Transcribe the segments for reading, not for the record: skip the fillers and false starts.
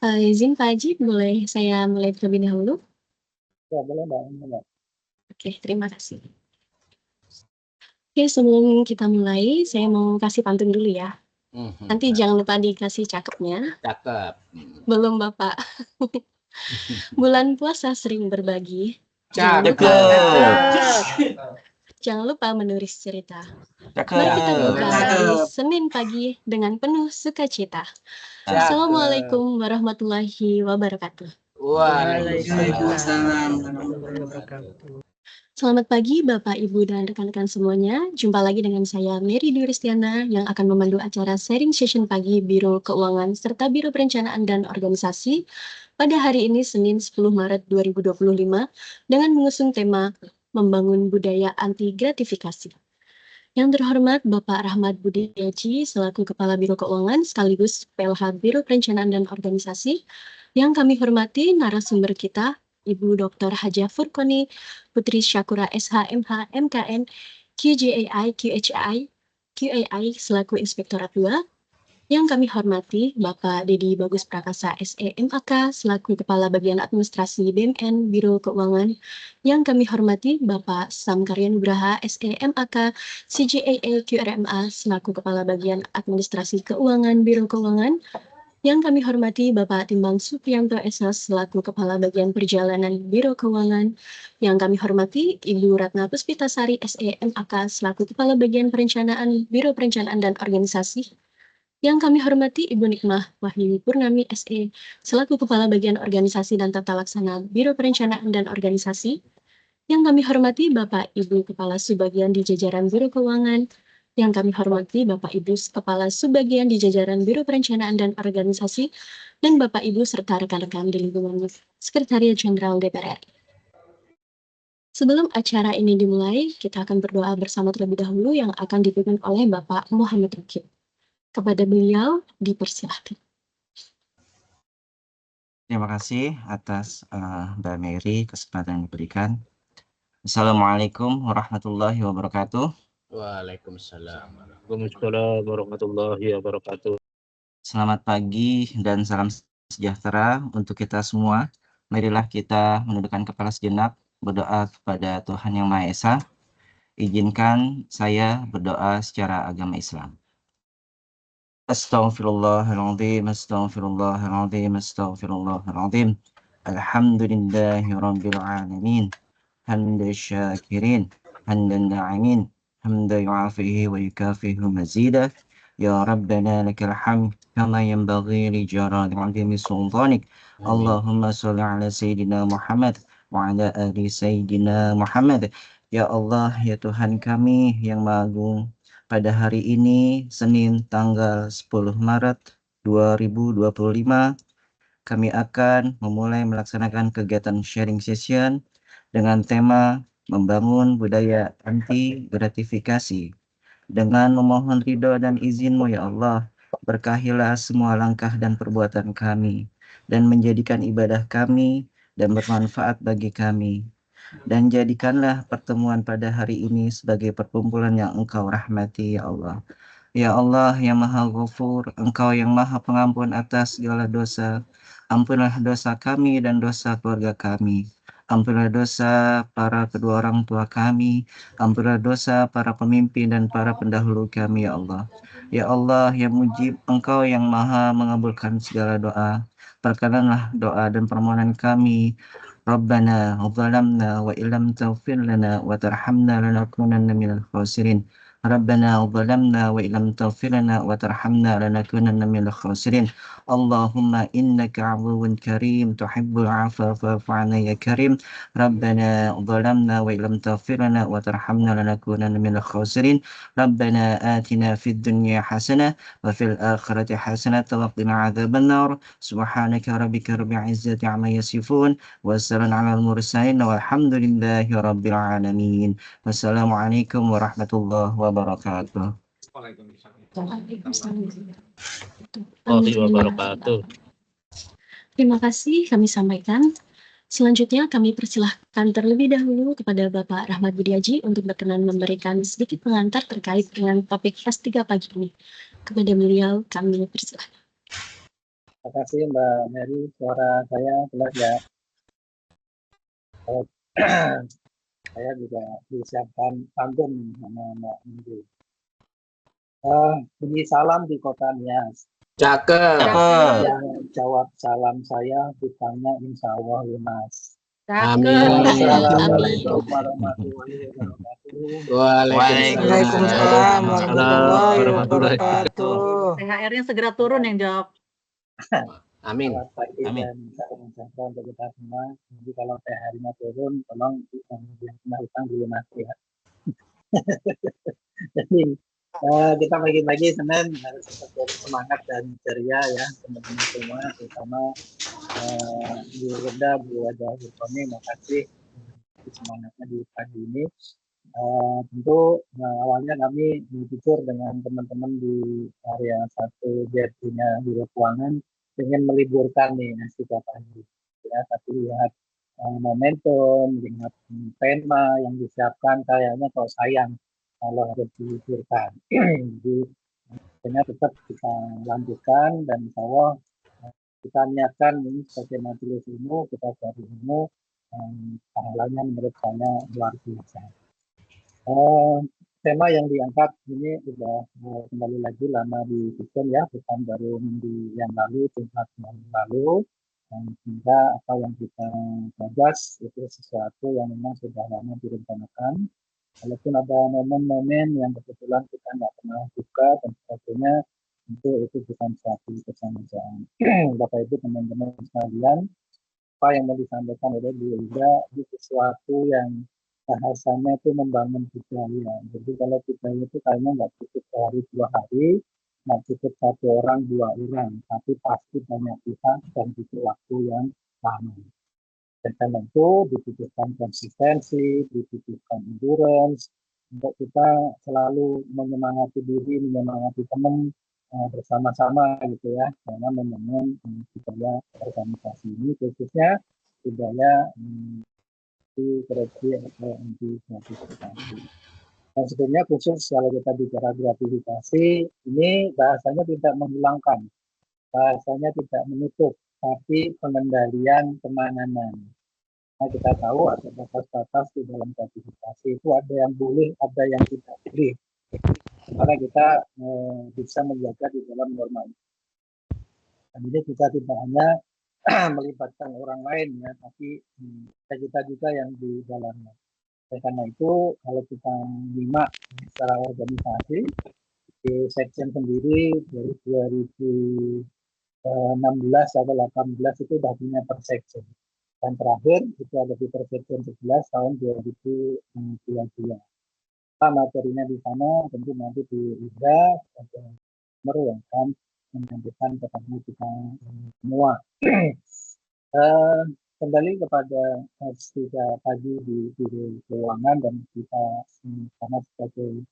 Izin Pak Haji, boleh saya mulai terlebih dahulu? Ya, boleh Mbak. Mbak. Oke, terima kasih. Oke, sebelum kita mulai, saya mau kasih pantun dulu ya. Nanti jangan lupa dikasih cakepnya. Cakep. Belum, Bapak. Bulan puasa sering berbagi. Cakep. Jangan lupa menulis cerita. Cakep. Mari kita buka Cakep. di Senin pagi dengan penuh sukacita. Assalamualaikum warahmatullahi wabarakatuh. Waalaikumsalam. Selamat pagi Bapak, Ibu, dan rekan-rekan semuanya. Jumpa lagi dengan saya Mary Duristiana yang akan memandu acara sharing session pagi Biro Keuangan serta Biro Perencanaan dan Organisasi pada hari ini Senin 10 Maret 2025 dengan mengusung tema Membangun Budaya Anti Gratifikasi. Yang terhormat Bapak Rahmat Budiaji selaku Kepala Biro Keuangan sekaligus PLH Biro Perencanaan dan Organisasi. Yang kami hormati narasumber kita Ibu Dr. Hajah Furkoni Putri Syakura SH MH MKN QJAI QAI selaku Inspektorat 2. Yang kami hormati Bapak Dedi Bagus Prakasa SEMAK selaku Kepala Bagian Administrasi BMN Biro Keuangan. Yang kami hormati Bapak Sam Karya Nugraha SEMAK CJAA QRMA selaku Kepala Bagian Administrasi Keuangan Biro Keuangan. Yang kami hormati Bapak Timbang Supriyanto SS selaku Kepala Bagian Perjalanan Biro Keuangan. Yang kami hormati Ibu Ratna Puspitasari SEMAK selaku Kepala Bagian Perencanaan Biro Perencanaan dan Organisasi. Yang kami hormati Ibu Nikmah Wahyu Purnami SE selaku Kepala Bagian Organisasi dan Tata Laksana Biro Perencanaan dan Organisasi. Yang kami hormati Bapak Ibu Kepala Subbagian di jajaran Biro Keuangan. Yang kami hormati Bapak Ibu Kepala Subbagian di jajaran Biro Perencanaan dan Organisasi, dan Bapak Ibu serta rekan-rekan di lingkungan Sekretariat Jenderal DPR RI. Sebelum acara ini dimulai, kita akan berdoa bersama terlebih dahulu yang akan dipimpin oleh Bapak Muhammad Rakib. Kepada beliau dipersilahkan. Terima kasih atas Mbak Mary kesempatan yang diberikan. Assalamualaikum warahmatullahi wabarakatuh. Waalaikumsalam. Waalaikumsalam warahmatullahi wabarakatuh. Selamat pagi dan salam sejahtera untuk kita semua. Marilah kita menundukkan kepala sejenak, berdoa kepada Tuhan Yang Maha Esa. Izinkan saya berdoa secara agama Islam. Astaghfirullahaladzim, astaghfirullahaladzim, astaghfirullahaladzim. Alhamdulillahi Rabbil Alamin. Hamdan syakirin, hamdan na'imin, hamdan yu'afihi wa yukafihu mazidah. Ya Rabbana lakal hamd, kama yanbaghi li jalali 'azimi sultanik. Allahumma sholli ala Sayyidina Muhammad wa ala ali Sayyidina Muhammad. Ya Allah, ya Tuhan kami yang Maha Agung, pada hari ini Senin tanggal 10 Maret 2025 kami akan memulai melaksanakan kegiatan sharing session dengan tema membangun budaya anti gratifikasi. Dengan memohon ridho dan izin-Mu ya Allah, berkahilah semua langkah dan perbuatan kami dan menjadikan ibadah kami dan bermanfaat bagi kami. Dan jadikanlah pertemuan pada hari ini sebagai perkumpulan yang Engkau rahmati ya Allah. Ya Allah yang Maha Ghafur, Engkau yang Maha Pengampun atas segala dosa. Ampunlah dosa kami dan dosa keluarga kami. Ampunlah dosa para kedua orang tua kami. Ampunlah dosa para pemimpin dan para pendahulu kami ya Allah. Ya Allah yang mujib, Engkau yang Maha mengabulkan segala doa. Perkenanlah doa dan permohonan kami. Rabbana zalamna wa illam taghfir lana wa tarhamna lanakunanna minal khasirin. Rabbana zalamna wa illam taghfir lana wa tarhamna lanakunanna minal khasirin. Allahumma innaka 'afuwwun karim tuhibbul 'afwa fa'fu 'anna ya karim. Rabbana zalamna wa illam taghfir lana wa tarhamna lanakunanna minal khasirin. Rabbana atina fid dunya hasanah wa fil akhirati hasanah wa qina 'adzabannar. Subhanaka rabbika rabbil 'izzati 'amma yasifun. Wassalamu ala al-mursalin walhamdulillahi rabbil alamin. Wassalamualaikum warahmatullahi wabarakatuh. Wabarakatuh. Terima kasih kami sampaikan. Selanjutnya kami persilahkan terlebih dahulu kepada Bapak Rahmat Budiaji untuk berkenan memberikan sedikit pengantar terkait dengan topik S3 pagi ini. Kepada beliau kami persilahkan. Terima kasih Mbak Mary, suara saya jelas ya. Saya juga disiapkan pantun sama Mbak Mary. Bunyi salam di kota Nias. Cakep. Yang jawab salam saya ditanya insya Allah lunas. Amin. Assalamualaikum warahmatullahi wabarakatuh. Waalaikumsalam warahmatullahi wabarakatuh. THR-nya segera turun yang jawab. Amin. Selamat pagi Amin. dan salam sejahtera untuk kita semua. Jadi kalau THR-nya turun, tolong yang kena utang dilunasi ya. Jadi kita pagi-pagi Senin harus tetap semangat dan ceria ya teman-teman semua, terutama Bu Reda, Bu Wajah Hurkoni, makasih semangatnya di pagi ini. Tentu awalnya kami jujur dengan teman-teman di area 1 JRT-nya Biro Keuangan ingin meliburkan nih setiap pagi ya, tapi lihat momentum, lihat tema yang disiapkan kayaknya kok sayang kalau harus diliburkan. Jadi akhirnya tetap kita lanjutkan dan insya Allah kita niatkan ini sebagai majelis ilmu, kita cari ilmu, pahalanya menurut saya luar biasa. Tema yang diangkat ini sudah kembali lagi lama disusun ya, bukan baru minggu yang lalu, Jumat yang lalu. Dan sehingga apa yang kita gagas itu sesuatu yang memang sudah lama direncanakan. Walaupun ada momen-momen yang kebetulan kita nggak pernah buka dan sebagainya, tentu itu bukan suatu kesengajaan. Bapak Ibu teman-teman sekalian, apa yang mau disampaikan oleh Bu Ida itu sesuatu yang bahasanya itu membangun budaya. Jadi kalau budaya itu kayaknya nggak cukup sehari 2 hari, nggak cukup 1 orang 2 orang, tapi pasti banyak pihak dan butuh waktu yang lama. Dan karena itu dibutuhkan konsistensi, dibutuhkan endurance, untuk kita selalu menyemangati diri, menyemangati teman bersama-sama gitu ya, karena membangun budaya organisasi ini khususnya budaya korupsi atau anti gratifikasi. Dan sebenarnya khusus kalau kita bicara gratifikasi, ini bahasanya tidak menghilangkan, bahasanya tidak menutup, tapi pengendalian penanganan. Nah, kita tahu ada batas-batas di dalam gratifikasi itu, ada yang boleh, ada yang tidak boleh. Karena kita bisa menjaga di dalam norma itu. Dan ini kita tidak hanya melibatkan orang lain ya, tapi kita juga yang di dalamnya. Karena itu kalau kita nyimak secara organisasi di section sendiri dari 2016 atau 18 itu sudah punya per section. Dan terakhir itu ada di per section 11 tahun 2022. Materinya di sana tentu nanti di Ida yang akan menyampaikan kepada kita semua. Kembali kepada kita tadi di Biro Keuangan dan kita sama sebagai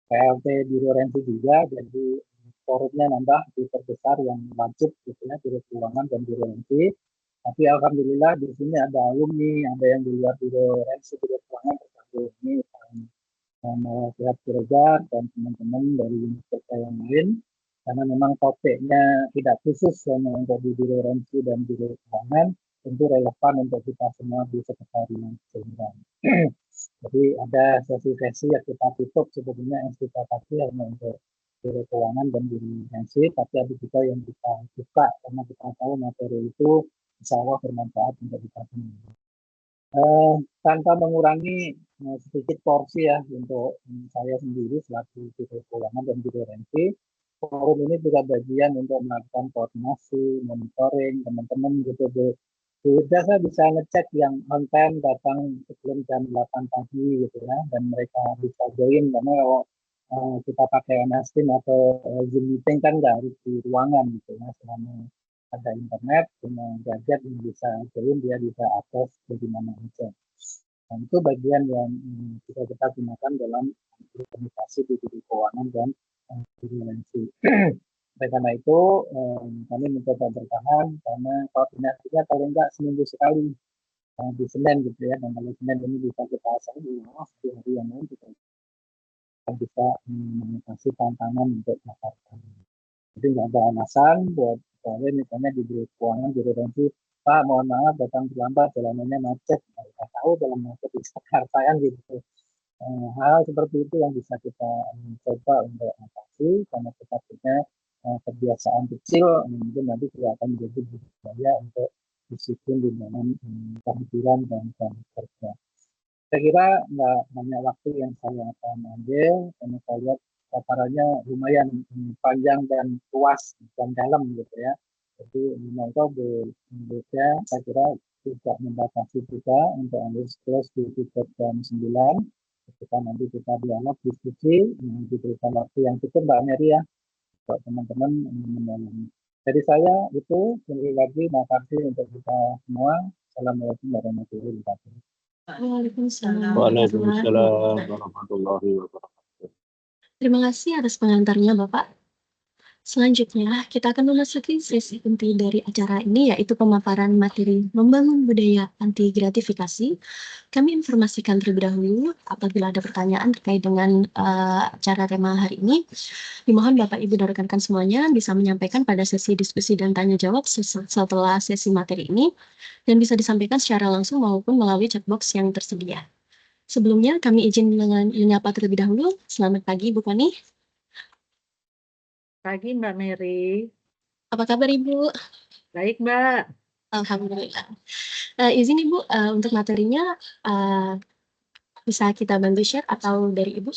PLT Biro Rensi juga, jadi forumnya nambah diperbesar yang wajib gitu ya, Biro Keuangan dan Biro Rensi. Tapi alhamdulillah di sini ada alumni, ada yang di luar Biro Rensi, Biro Keuangan termasuk ini pihak Ciregar dan teman-teman dari universitas yang lain, karena memang topiknya tidak khusus hanya untuk di Biro Rensi dan Biro Keuangan, tentu relevan untuk kita semua di sekretariat jenderal. Jadi ada sesi-sesi yang kita tutup sebetulnya yang kita kasih hanya untuk Biro Keuangan dan Biro Rensi, tapi ada juga yang kita buka karena kita tahu materi itu insya Allah bermanfaat untuk kita semua. Tanpa mengurangi sedikit porsi ya untuk saya sendiri selaku Biro Keuangan dan Biro Rensi, forum ini juga bagian untuk melakukan koordinasi, monitoring teman-teman gitu. Sudah saya bisa ngecek yang on time datang sebelum jam 8 pagi gitu ya, dan mereka bisa join karena kalau kita pakai MS Team atau Zoom meeting kan nggak harus di ruangan gitu ya, selama ada internet dengan gadget yang bisa join, dia bisa akses dari mana saja. Dan itu bagian yang bisa kita gunakan dalam komunikasi di Biro Keuangan dan Biro Rensi. Oleh karena itu kami mencoba bertahan karena koordinasinya paling enggak seminggu sekali di Senin gitu ya, dan kalau Senin ini bisa kita asal di hari yang lain kita bisa mengatasi tantangan untuk Jakarta. Jadi nggak ada alasan buat pegawai misalnya di Biro Keuangan, Biro Rensi, Pak mohon maaf datang terlambat, jalanannya macet, nggak tahu dalam macet di Jakarta kan gitu. Hal seperti itu yang bisa kita coba untuk atasi karena kita punya kebiasaan kecil, mungkin nanti juga akan menjadi budaya untuk disiplin di dalam kehadiran dan kerja. Saya kira nggak banyak waktu yang saya akan ambil karena saya lihat paparannya lumayan panjang dan luas dan dalam gitu ya. Jadi menonton berbeda, saya kira tidak membatasi juga untuk ambil terus di tutup jam 9. Ketika nanti kita dialog, diskusi, diberikan waktu yang cukup Mbak Mary ya, buat teman-teman mendalam. Dari saya itu, sekali lagi terima kasih untuk kita semua. Assalamualaikum warahmatullahi wabarakatuh. Waalaikumsalam Waalaikumsalam warahmatullahi wabarakatuh. Terima kasih atas pengantarnya, Bapak. Selanjutnya, kita akan memasuki sesi inti dari acara ini, yaitu pemaparan materi membangun budaya anti gratifikasi. Kami informasikan terlebih dahulu, apabila ada pertanyaan terkait dengan acara tema hari ini, dimohon Bapak Ibu dan rekan-rekan semuanya bisa menyampaikan pada sesi diskusi dan tanya jawab setelah sesi materi ini, dan bisa disampaikan secara langsung maupun melalui chat box yang tersedia. Sebelumnya, kami izin dengan menyapa terlebih dahulu. Selamat pagi, Bu Koni. Pagi Mbak Mary. Apa kabar Ibu? Baik Mbak. Alhamdulillah. Izin Ibu, untuk materinya bisa kita bantu share atau dari Ibu?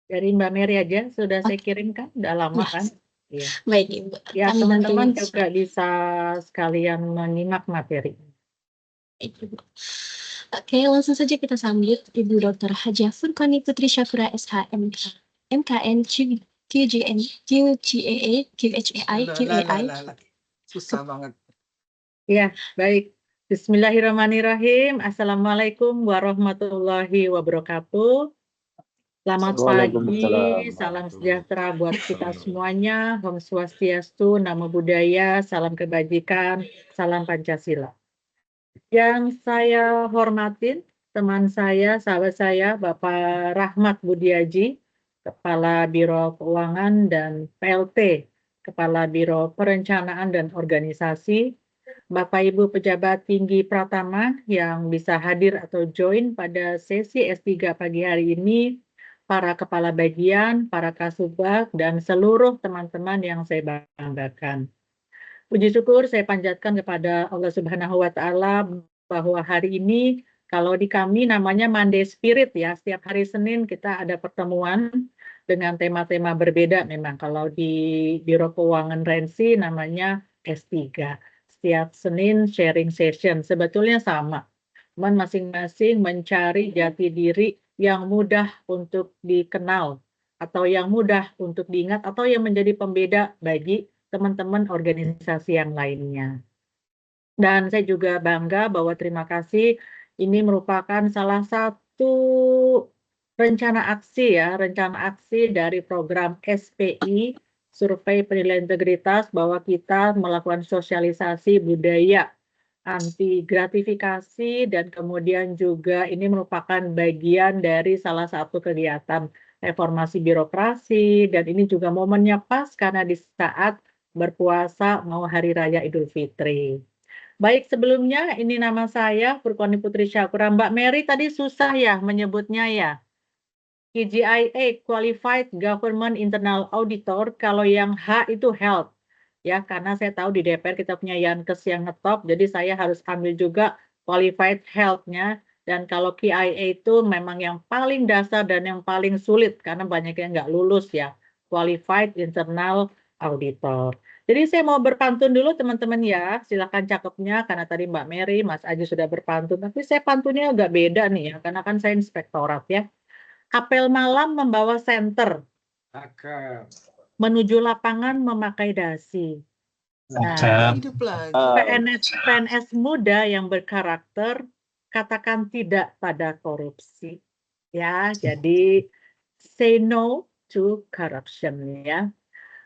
Dari Mbak Mary aja sudah saya kirimkan, udah lama kan? Iya. Baik Ibu. Ya Kami teman-teman bantu. juga bisa sekalian menyimak materi. Baik, Ibu. Oke, langsung saja kita sambut Ibu Dr. Hajah Furqani Putri Syafura SHMK, MKN QGN, QGAA, QHAI. Susah banget. Ya, baik. Bismillahirrahmanirrahim. Assalamualaikum warahmatullahi wabarakatuh. Selamat pagi, salam sejahtera buat kita semuanya. Om Swastiastu, Namo Buddhaya, salam kebajikan, salam Pancasila. Yang saya hormatin, teman saya, sahabat saya, Bapak Rahmat Budiaji, Kepala Biro Keuangan dan PLT, Kepala Biro Perencanaan dan Organisasi, Bapak Ibu pejabat tinggi Pratama yang bisa hadir atau join pada sesi S3 pagi hari ini, para kepala bagian, para kasubag, dan seluruh teman-teman yang saya banggakan. Puji syukur saya panjatkan kepada Allah Subhanahu wa Ta'ala bahwa hari ini kalau di kami namanya Monday Spirit ya, setiap hari Senin kita ada pertemuan dengan tema-tema berbeda memang. Kalau di Biro Keuangan Rensi namanya S3. Setiap Senin sharing session, sebetulnya sama. Cuman masing-masing mencari jati diri yang mudah untuk dikenal, atau yang mudah untuk diingat, atau yang menjadi pembeda bagi teman-teman organisasi yang lainnya. Dan saya juga bangga bahwa terima kasih ini merupakan salah satu rencana aksi dari program SPI, Survei Penilaian Integritas, bahwa kita melakukan sosialisasi budaya anti gratifikasi, dan kemudian juga ini merupakan bagian dari salah satu kegiatan reformasi birokrasi, dan ini juga momennya pas karena di saat berpuasa mau Hari Raya Idul Fitri. Baik, sebelumnya ini nama saya Furqani Putri Syafura. Mbak Mary tadi susah ya menyebutnya ya. QGIA, Qualified Government Internal Auditor, kalau yang H itu health. Ya, karena saya tahu di DPR kita punya Yankes yang ngetop, jadi saya harus ambil juga Qualified Health-nya. Dan kalau QIA itu memang yang paling dasar dan yang paling sulit, karena banyak yang nggak lulus ya. Qualified Internal Auditor. Jadi saya mau berpantun dulu teman-teman ya, silakan cakepnya, karena tadi Mbak Mary, Mas Aji sudah berpantun, tapi saya pantunnya agak beda nih ya, karena kan saya inspektorat ya. Apel malam membawa senter, menuju lapangan memakai dasi. Nah, PNS muda yang berkarakter, katakan tidak pada korupsi. Ya, jadi say no to corruption ya.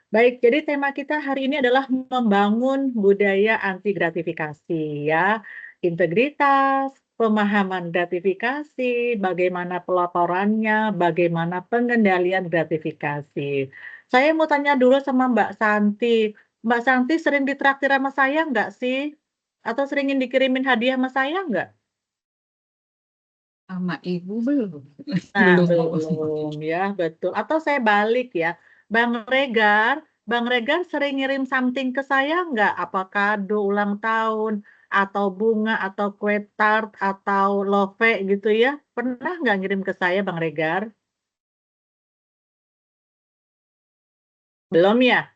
Baik, jadi tema kita hari ini adalah membangun budaya anti gratifikasi ya. Integritas, pemahaman gratifikasi, bagaimana pelaporannya, bagaimana pengendalian gratifikasi. Saya mau tanya dulu sama Mbak Santi, Mbak Santi sering ditraktir sama saya nggak sih? Atau seringin dikirimin hadiah sama saya nggak? Sama ibu belum. Nah, Belum. belum ya, betul. Atau saya balik ya, Bang Regar sering ngirim something ke saya nggak? Apa kado ulang tahun, atau bunga, atau kue tart, atau love gitu ya? Pernah nggak ngirim ke saya, Bang Regar? Belum ya?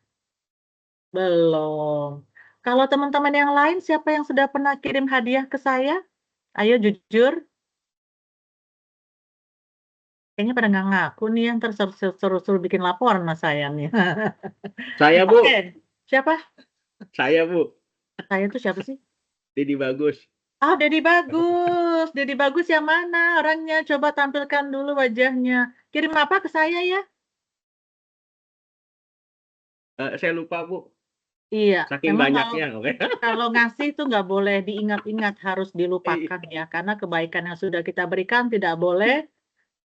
Belum. Kalau teman-teman yang lain, siapa yang sudah pernah kirim hadiah ke saya? Ayo jujur. Kayaknya pada nggak ngaku nih, yang tersuruh bikin laporan sama saya nih. Saya, Bu. Oke, siapa? Saya, Bu. Saya tuh siapa sih? Didi Bagus. Ah, Dedi Bagus. Dedi Bagus yang mana orangnya? Coba tampilkan dulu wajahnya. Kirim apa ke saya ya? Saya lupa, Bu. Iya, Saking memang banyaknya. Oke. kalau ngasih itu nggak boleh diingat-ingat, harus dilupakan ya. Karena kebaikan yang sudah kita berikan tidak boleh.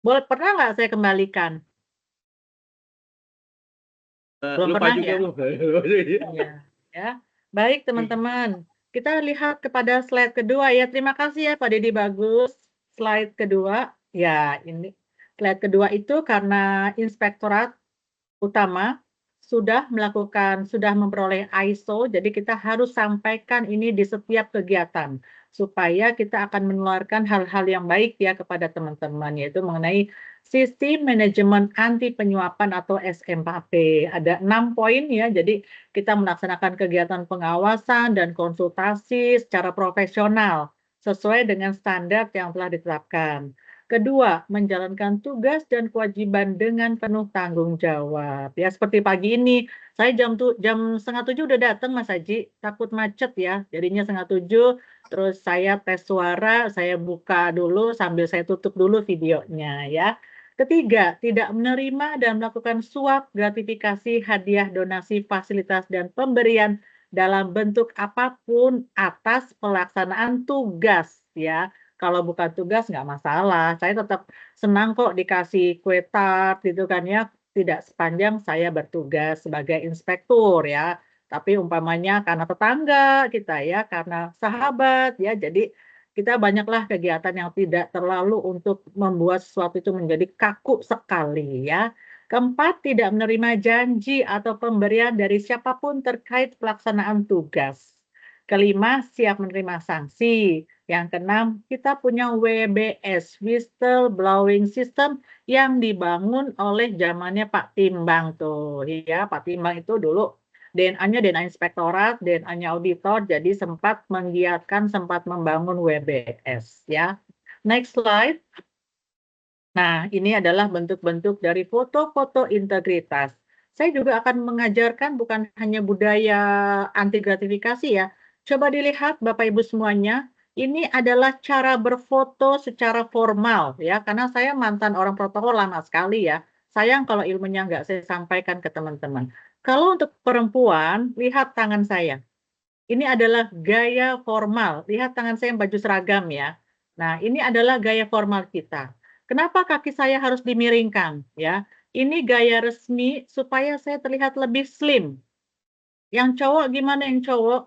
Pernah nggak saya kembalikan? Belum Lupa pernah juga, ya? Bu. Iya, ya. Baik, teman-teman. Kita lihat kepada slide kedua ya. Terima kasih ya Pak Dedi Bagus. Slide kedua. Ya, ini slide kedua itu karena Inspektorat Utama sudah memperoleh ISO, jadi kita harus sampaikan ini di setiap kegiatan supaya kita akan menularkan hal-hal yang baik ya kepada teman-teman, yaitu mengenai sistem manajemen anti penyuapan atau SMAP. Ada 6 poin ya, jadi kita melaksanakan kegiatan pengawasan dan konsultasi secara profesional sesuai dengan standar yang telah ditetapkan. Kedua, menjalankan tugas dan kewajiban dengan penuh tanggung jawab. Ya, seperti pagi ini, saya jam setengah 7 udah datang, Mas Haji. Takut macet ya, jadinya setengah 7. Terus saya tes suara, saya buka dulu sambil saya tutup dulu videonya ya. Ketiga, tidak menerima dan melakukan suap, gratifikasi, hadiah, donasi, fasilitas, dan pemberian dalam bentuk apapun atas pelaksanaan tugas ya. Kalau bukan tugas nggak masalah. Saya tetap senang kok dikasih kue tart gitu kan ya. Tidak sepanjang saya bertugas sebagai inspektur ya. Tapi umpamanya karena tetangga kita ya, karena sahabat ya. Jadi kita banyaklah kegiatan yang tidak terlalu untuk membuat sesuatu itu menjadi kaku sekali ya. Keempat, tidak menerima janji atau pemberian dari siapapun terkait pelaksanaan tugas. Kelima, siap menerima sanksi. Yang keenam, kita punya WBS, Whistleblowing System, yang dibangun oleh zamannya Pak Timbang tuh. Ya, Pak Timbang itu dulu DNA-nya DNA Inspektorat, DNA-nya auditor, jadi sempat menggiatkan, sempat membangun WBS. Ya. Next slide. Nah, ini adalah bentuk-bentuk dari foto-foto integritas. Saya juga akan mengajarkan bukan hanya budaya anti gratifikasi ya. Coba dilihat Bapak Ibu semuanya, ini adalah cara berfoto secara formal ya, karena saya mantan orang protokol lama sekali ya. Sayang kalau ilmunya nggak saya sampaikan ke teman-teman. Kalau untuk perempuan, lihat tangan saya. Ini adalah gaya formal. Lihat tangan saya yang baju seragam ya. Nah, ini adalah gaya formal kita. Kenapa kaki saya harus dimiringkan ya? Ini gaya resmi supaya saya terlihat lebih slim. Yang cowok gimana yang cowok?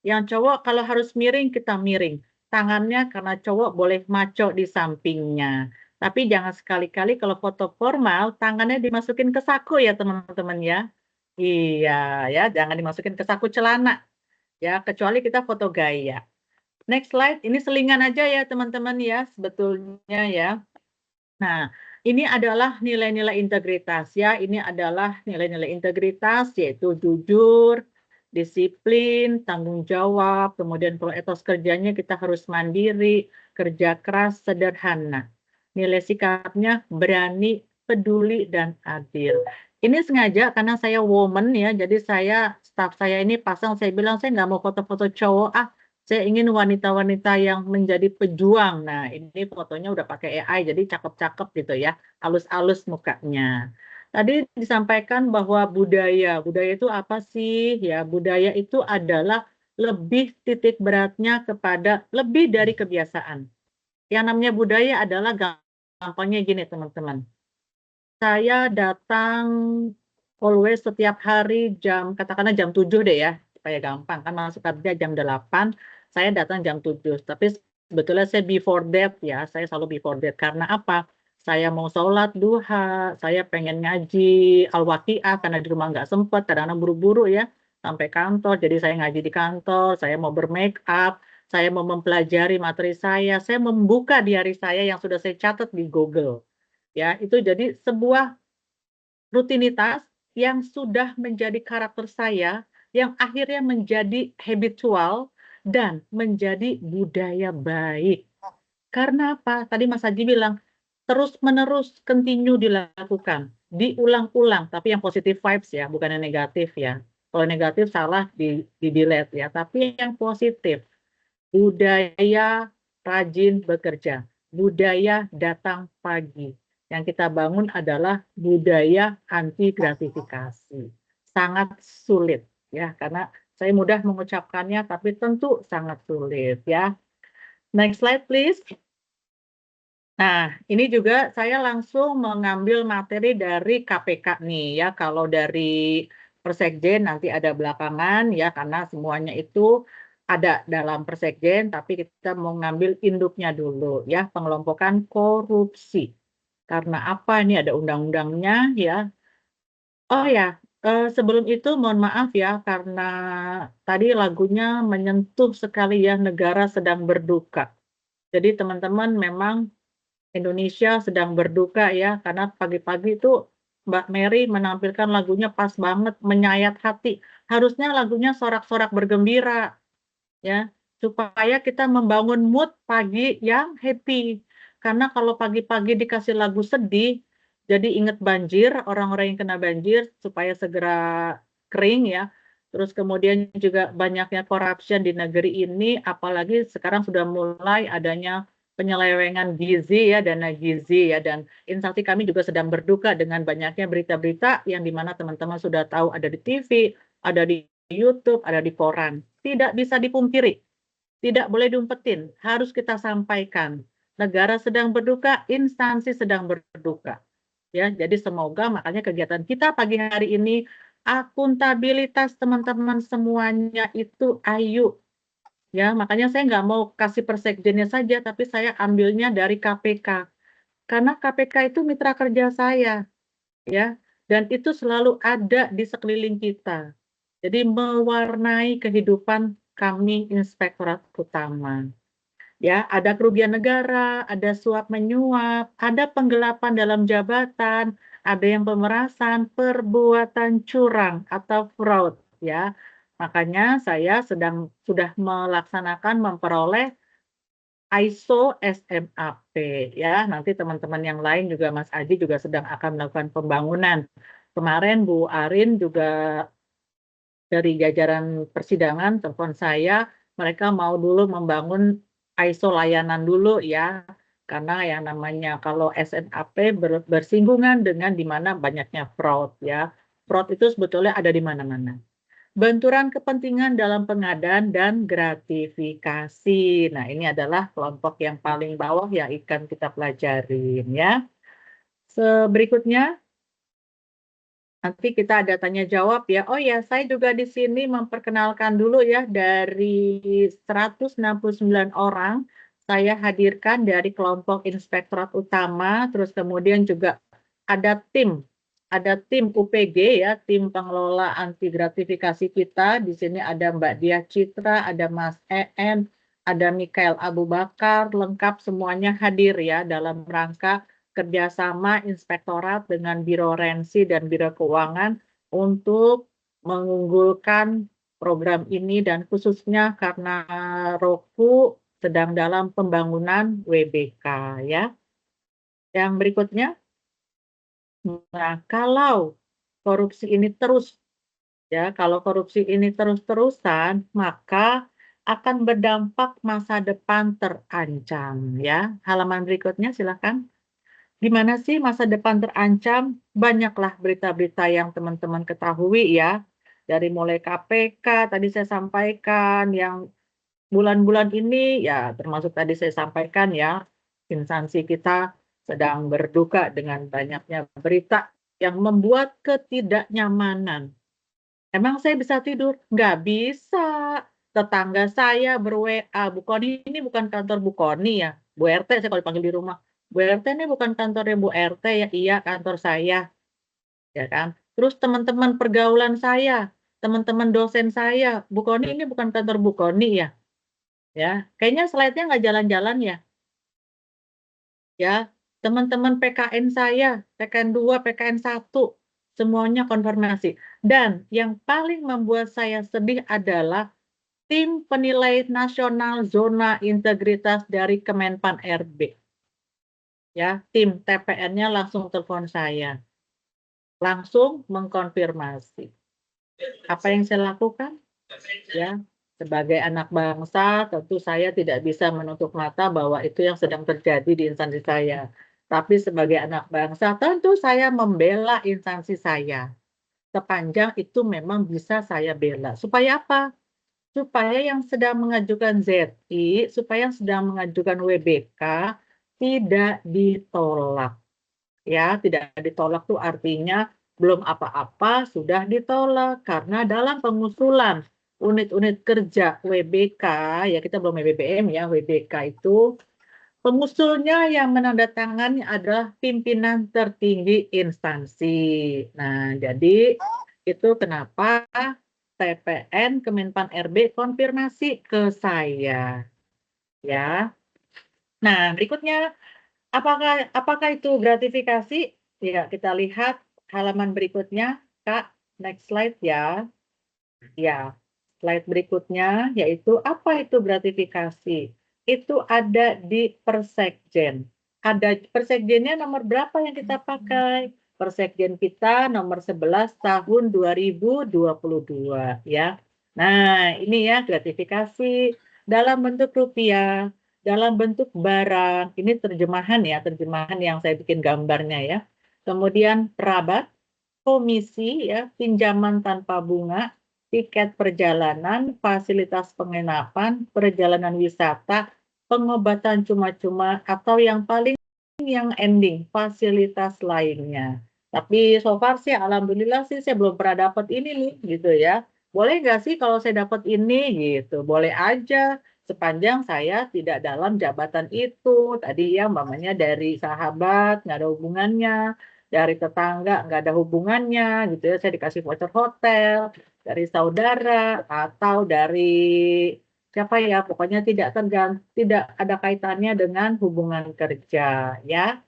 Yang cowok kalau harus miring kita miring. Tangannya karena cowok boleh maco di sampingnya. Tapi jangan sekali-kali kalau foto formal tangannya dimasukin ke saku ya teman-teman ya. Iya ya, jangan dimasukin ke saku celana ya, kecuali kita foto gaya. Next slide, ini selingan aja ya teman-teman ya sebetulnya ya. Nah, ini adalah nilai-nilai integritas ya. Ini adalah nilai-nilai integritas yaitu jujur, disiplin, tanggung jawab, kemudian kalau etos kerjanya kita harus mandiri, kerja keras, sederhana. Nilai sikapnya berani, peduli, dan adil. Ini sengaja karena saya woman ya, jadi staff saya ini pasang, saya bilang saya nggak mau foto-foto cowok, saya ingin wanita-wanita yang menjadi pejuang. Nah, ini fotonya udah pakai AI, jadi cakep-cakep gitu ya, halus-halus mukanya. Tadi disampaikan bahwa budaya itu apa sih? Ya, budaya itu adalah lebih titik beratnya kepada lebih dari kebiasaan. Yang namanya budaya adalah gampangnya gini teman-teman. Saya datang always setiap hari katakanlah jam 7 deh ya, supaya gampang kan masuk kerja jam 8, saya datang jam 7. Tapi sebetulnya saya before that ya, saya selalu before that. Karena apa? Saya mau sholat duha, saya pengen ngaji Al-Waqiah karena di rumah nggak sempet, kadang-kadang buru-buru ya, sampai kantor, jadi saya ngaji di kantor, saya mau bermake up, saya mau mempelajari materi saya membuka diari saya yang sudah saya catat di Google. Ya, itu jadi sebuah rutinitas yang sudah menjadi karakter saya, yang akhirnya menjadi habitual dan menjadi budaya baik. Karena apa? Tadi Mas Haji bilang, terus-menerus continue dilakukan, diulang-ulang, tapi yang positif vibes ya, bukan yang negatif ya. Kalau negatif salah di-delete ya, tapi yang positif. Budaya rajin bekerja, budaya datang pagi. Yang kita bangun adalah budaya anti gratifikasi. Sangat sulit ya, karena saya mudah mengucapkannya, tapi tentu sangat sulit ya. Next slide please. Nah, ini juga saya langsung mengambil materi dari KPK nih ya. Kalau dari Persekjen nanti ada belakangan ya, karena semuanya itu ada dalam Persekjen, tapi kita mau ngambil induknya dulu ya, pengelompokan korupsi. Karena apa? Ini ada undang-undangnya ya. Oh ya, sebelum itu mohon maaf ya, karena tadi lagunya menyentuh sekali ya, negara sedang berduka. Jadi teman-teman memang Indonesia sedang berduka ya, karena pagi-pagi itu Mbak Mary menampilkan lagunya pas banget, menyayat hati. Harusnya lagunya sorak-sorak bergembira ya, supaya kita membangun mood pagi yang happy. Karena kalau pagi-pagi dikasih lagu sedih, jadi ingat banjir, orang-orang yang kena banjir supaya segera kering ya. Terus kemudian juga banyaknya corruption di negeri ini, apalagi sekarang sudah mulai adanya penyelewengan gizi ya, dana gizi ya, dan instansi kami juga sedang berduka dengan banyaknya berita-berita yang dimana teman-teman sudah tahu ada di TV, ada di YouTube, ada di koran. Tidak bisa dipungkiri, tidak boleh diumpetin, harus kita sampaikan. Negara sedang berduka, instansi sedang berduka. Ya, jadi semoga makanya kegiatan kita pagi hari ini akuntabilitas teman-teman semuanya itu ayu. Ya, makanya saya nggak mau kasih persekjennya saja, tapi saya ambilnya dari KPK. Karena KPK itu mitra kerja saya, ya, dan itu selalu ada di sekeliling kita. Jadi mewarnai kehidupan kami Inspektorat Utama. Ya, ada kerugian negara, ada suap menyuap, ada penggelapan dalam jabatan, ada yang pemerasan, perbuatan curang atau fraud ya. Makanya saya sudah melaksanakan memperoleh ISO SMAP ya. Nanti teman-teman yang lain juga Mas Aji juga sedang akan melakukan pembangunan. Kemarin Bu Arin juga dari jajaran persidangan telepon saya, mereka mau dulu membangun ISO layanan dulu ya, karena yang namanya kalau SNAP bersinggungan dengan di mana banyaknya fraud ya. Fraud itu sebetulnya ada di mana-mana. Benturan kepentingan dalam pengadaan dan gratifikasi. Nah, ini adalah kelompok yang paling bawah yang akan kita pelajarin ya. Berikutnya, nanti kita ada tanya jawab ya. Oh ya, saya juga di sini memperkenalkan dulu ya, dari 169 orang saya hadirkan dari kelompok Inspektorat Utama, terus kemudian juga ada tim UPG ya, tim pengelola anti gratifikasi kita. Di sini ada Mbak Dia Citra, ada Mas EN, ada Mikael Abu Bakar, lengkap semuanya hadir ya dalam rangka kerjasama Inspektorat dengan Biro Rensi dan Biro Keuangan untuk mengunggulkan program ini, dan khususnya karena Roku sedang dalam pembangunan WBK ya. Yang berikutnya, nah kalau korupsi ini terus-terusan, maka akan berdampak masa depan terancam ya. Halaman berikutnya silakan. Gimana sih masa depan terancam? Banyaklah berita-berita yang teman-teman ketahui ya. Dari mulai KPK tadi saya sampaikan, yang bulan-bulan ini ya termasuk tadi saya sampaikan ya, instansi kita sedang berduka dengan banyaknya berita yang membuat ketidaknyamanan. Emang saya bisa tidur? Nggak bisa. Tetangga saya ber-WA, Bu Koni ini bukan kantor Bu Koni ya, Bu RT saya kalau dipanggil di rumah. Bu RT ini bukan kantornya Bu RT ya, iya kantor saya, ya kan. Terus teman-teman pergaulan saya, teman-teman dosen saya, Bu Koni ini bukan kantor Bu Koni ya. Kayaknya slide-nya nggak jalan-jalan ya. Teman-teman PKN saya, PKN 2, PKN 1, semuanya konfirmasi. Dan yang paling membuat saya sedih adalah tim penilai nasional zona integritas dari Kemenpan RB. Ya, tim TPN-nya langsung telepon saya. Langsung mengkonfirmasi. Apa yang saya lakukan? Ya, sebagai anak bangsa, tentu saya tidak bisa menutup mata bahwa itu yang sedang terjadi di instansi saya. Tapi sebagai anak bangsa, tentu saya membela instansi saya. Sepanjang itu memang bisa saya bela. Supaya apa? Supaya yang sedang mengajukan ZI, supaya yang sedang mengajukan WBK tidak ditolak. Ya, tidak ditolak itu artinya belum apa-apa sudah ditolak karena dalam pengusulan unit-unit kerja WBK, ya kita belum WBBM ya, WBK itu pengusulnya yang menandatangani adalah pimpinan tertinggi instansi. Nah, jadi itu kenapa TPN Kemenpan RB konfirmasi ke saya. Ya. Nah, berikutnya apakah itu gratifikasi? Ya, kita lihat halaman berikutnya, Kak. Next slide ya. Ya, slide berikutnya yaitu apa itu gratifikasi? Itu ada di Persekjen. Ada Persekjennya nomor berapa yang kita pakai? Persekjen kita nomor 11 tahun 2022 ya. Nah, ini ya gratifikasi dalam bentuk rupiah, dalam bentuk barang. Ini terjemahan ya, terjemahan yang saya bikin gambarnya ya. Kemudian rabat, komisi ya, pinjaman tanpa bunga, tiket perjalanan, fasilitas penginapan, perjalanan wisata, pengobatan cuma-cuma, atau yang paling yang ending, fasilitas lainnya. Tapi so far sih, alhamdulillah sih saya belum pernah dapat ini nih, gitu ya. Boleh nggak sih kalau saya dapat ini, gitu? Boleh aja, sepanjang saya tidak dalam jabatan itu. Tadi ya, umpamanya dari sahabat, nggak ada hubungannya, dari tetangga, nggak ada hubungannya, gitu ya. Saya dikasih voucher hotel, dari saudara, atau dari siapa ya, pokoknya tidak ada kaitannya dengan hubungan kerja ya.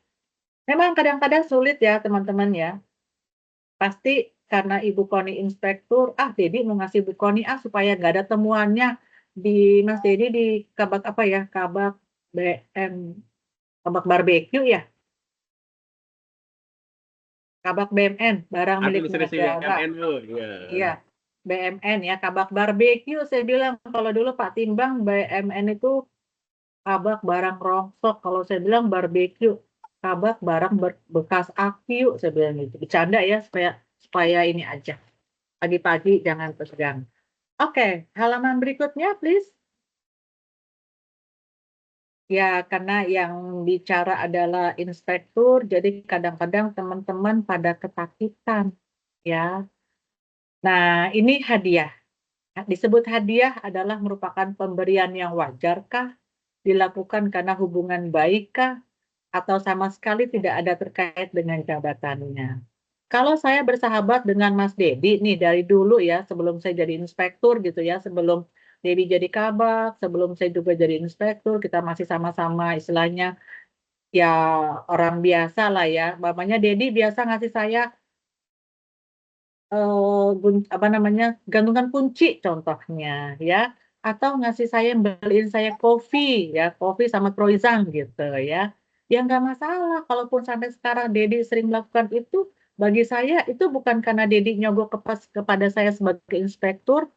Memang kadang-kadang sulit ya teman-teman ya. Pasti karena Ibu Koni inspektur, Dedi mau ngasih Bu Koni supaya nggak ada temuannya di Mas Dedi di kabak apa ya, kabak barbeque ya, kabak BMN, barang milik Administrasi negara. BMN, Bu. Iya, BMN ya, kabak barbeque saya bilang kalau dulu Pak Timbang BMN itu kabak barang rongsok, kalau saya bilang barbeque, kabak barang bekas aki saya bilang gitu. Bercanda ya supaya ini aja. Pagi-pagi jangan tegang. Oke, halaman berikutnya please. Ya, karena yang bicara adalah inspektur, jadi kadang-kadang teman-teman pada ketakutan ya. Nah, ini hadiah. Disebut hadiah adalah merupakan pemberian yang wajarkah, dilakukan karena hubungan baikkah, atau sama sekali tidak ada terkait dengan jabatannya. Kalau saya bersahabat dengan Mas Dedi nih dari dulu ya, sebelum saya jadi inspektur gitu ya, sebelum Dedi jadi kabak, sebelum saya juga jadi inspektur, kita masih sama-sama istilahnya ya orang biasa lah ya. Bapaknya Dedi biasa ngasih saya apa namanya, gantungan kunci contohnya ya, atau ngasih saya beliin saya kopi ya, kopi sama croissant gitu ya. Ya nggak masalah, kalaupun sampai sekarang Dedi sering melakukan itu, bagi saya itu bukan karena Dedi nyogok kepada saya sebagai inspektur,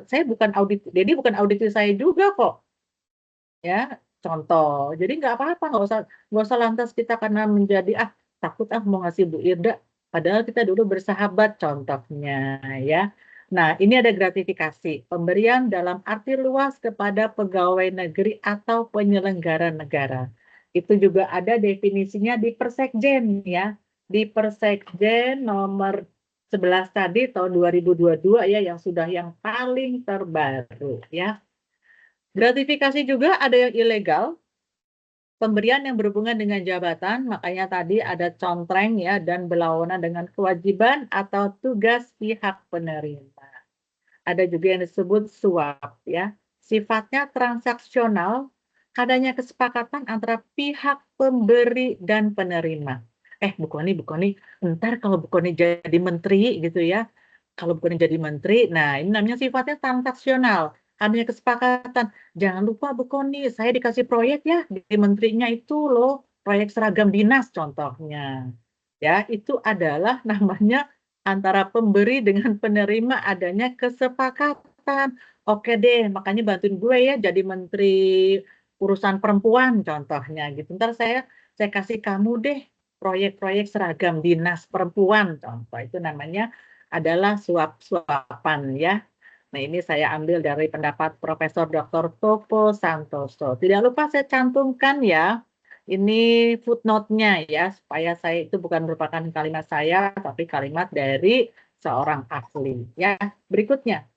saya bukan Dedi bukan auditor saya juga kok ya, contoh. Jadi nggak apa-apa, nggak usah lantas kita karena menjadi takut mau ngasih Bu Irda, padahal kita dulu bersahabat contohnya ya. Nah, ini ada gratifikasi, pemberian dalam arti luas kepada pegawai negeri atau penyelenggara negara. Itu juga ada definisinya di Persekjen ya. di Persekjen nomor 11 tadi tahun 2022 ya, yang sudah yang paling terbaru ya. Gratifikasi juga ada yang ilegal, pemberian yang berhubungan dengan jabatan, makanya tadi ada contreng ya, dan berlawanan dengan kewajiban atau tugas pihak penerima. Ada juga yang disebut suap ya, sifatnya transaksional, adanya kesepakatan antara pihak pemberi dan penerima. Bu Koni, ntar kalau Bu Koni jadi menteri gitu ya, kalau Bu Koni jadi menteri, nah ini namanya sifatnya transaksional, adanya kesepakatan. Jangan lupa Bu Koni, saya dikasih proyek ya, di menterinya itu loh, proyek seragam dinas contohnya. Ya, itu adalah namanya antara pemberi dengan penerima adanya kesepakatan. Oke deh, makanya bantuin gue ya jadi menteri urusan perempuan contohnya gitu. Ntar saya kasih kamu deh proyek-proyek seragam dinas perempuan contoh. Itu namanya adalah suap-suapan ya. Nah, ini saya ambil dari pendapat Profesor Dr. Topo Santoso. Tidak lupa saya cantumkan ya, ini footnote-nya ya, supaya saya itu bukan merupakan kalimat saya, tapi kalimat dari seorang ahli. Ya, berikutnya.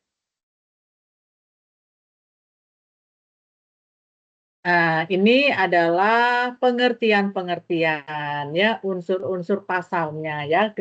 Nah, ini adalah pengertian-pengertian ya, unsur-unsur pasalnya ya.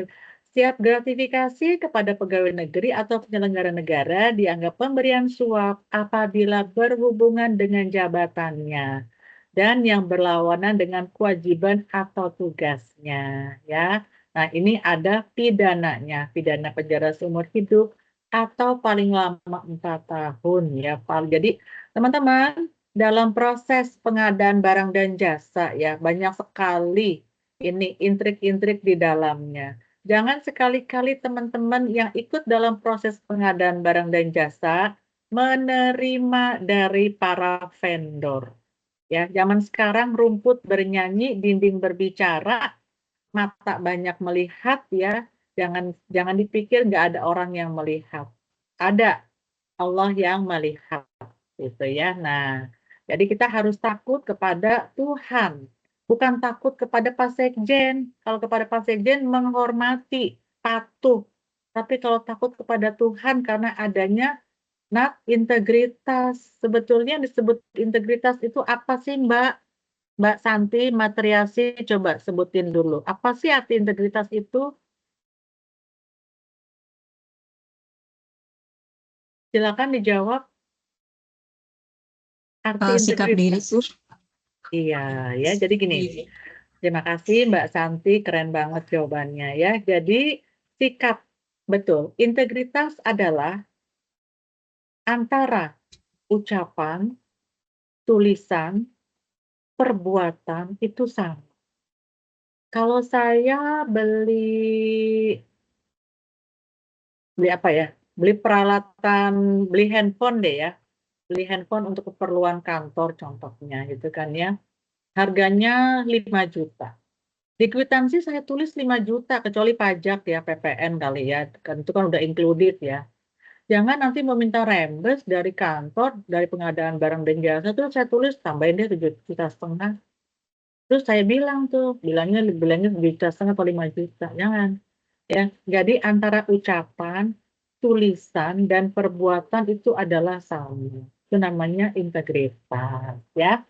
Setiap gratifikasi kepada pegawai negeri atau penyelenggara negara dianggap pemberian suap apabila berhubungan dengan jabatannya dan yang berlawanan dengan kewajiban atau tugasnya ya. Nah, ini ada pidananya, pidana penjara seumur hidup atau paling lama 4 tahun ya. Jadi, teman-teman, dalam proses pengadaan barang dan jasa ya, banyak sekali ini intrik-intrik di dalamnya. Jangan sekali-kali teman-teman yang ikut dalam proses pengadaan barang dan jasa menerima dari para vendor. Ya, zaman sekarang rumput bernyanyi, dinding berbicara, mata banyak melihat ya. Jangan dipikir nggak ada orang yang melihat. Ada Allah yang melihat gitu ya. Nah, jadi kita harus takut kepada Tuhan, bukan takut kepada Pak Sekjen. Kalau kepada Pak Sekjen menghormati, patuh. Tapi kalau takut kepada Tuhan karena adanya integritas. Sebetulnya yang disebut integritas itu apa sih Mbak? Mbak Santi, Matriasi, coba sebutin dulu. Apa sih arti integritas itu? Silakan dijawab. Arti Sikap diri integritas. tuh. Iya, ya. Jadi gini. Terima kasih Mbak Santi, keren banget jawabannya ya. Jadi sikap, betul. Integritas adalah antara ucapan, tulisan, perbuatan itu sama. Kalau saya beli apa ya? Beli peralatan, beli handphone deh ya. Beli handphone untuk keperluan kantor contohnya gitu kan ya. Harganya 5 juta. Di kwitansi saya tulis 5 juta kecuali pajak ya, PPN kali ya. Kan itu kan udah included ya. Jangan nanti mau minta reimburse dari kantor, dari pengadaan barang dan jasa tuh saya tulis tambahin deh 7,5 juta. Terus saya bilangnya 7,5 juta atau 5 juta. Jangan. Ya, jadi antara ucapan, tulisan dan perbuatan itu adalah sama. Itu namanya integritas, ya.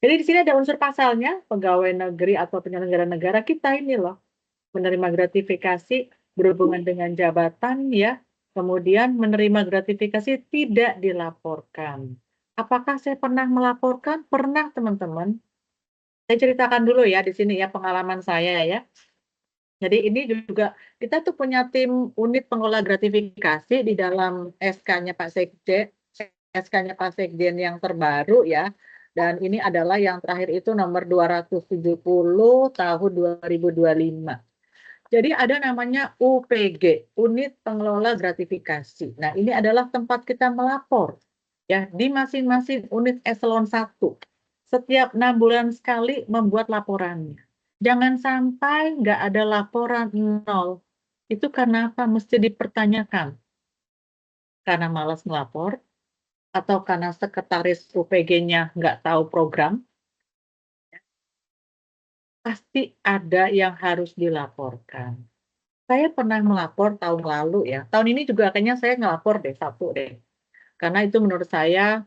Jadi di sini ada unsur pasalnya, pegawai negeri atau penyelenggara negara kita ini loh, menerima gratifikasi berhubungan dengan jabatan ya, kemudian menerima gratifikasi tidak dilaporkan. Apakah saya pernah melaporkan? Pernah teman-teman. Saya ceritakan dulu ya di sini ya pengalaman saya ya. Jadi ini juga kita tuh punya tim unit pengelola gratifikasi di dalam SK-nya Pak Sekjen, SK-nya Pak Sekjen yang terbaru ya. Dan ini adalah yang terakhir itu nomor 270 tahun 2025. Jadi ada namanya UPG, Unit Pengelola Gratifikasi. Nah, ini adalah tempat kita melapor ya di masing-masing unit eselon 1. Setiap 6 bulan sekali membuat laporannya. Jangan sampai nggak ada laporan nol. Itu karena apa? Mesti dipertanyakan. Karena malas melapor, atau karena sekretaris UPG-nya nggak tahu program, pasti ada yang harus dilaporkan. Saya pernah melapor tahun lalu ya. Tahun ini juga kayaknya saya ngelapor deh, satu deh. Karena itu menurut saya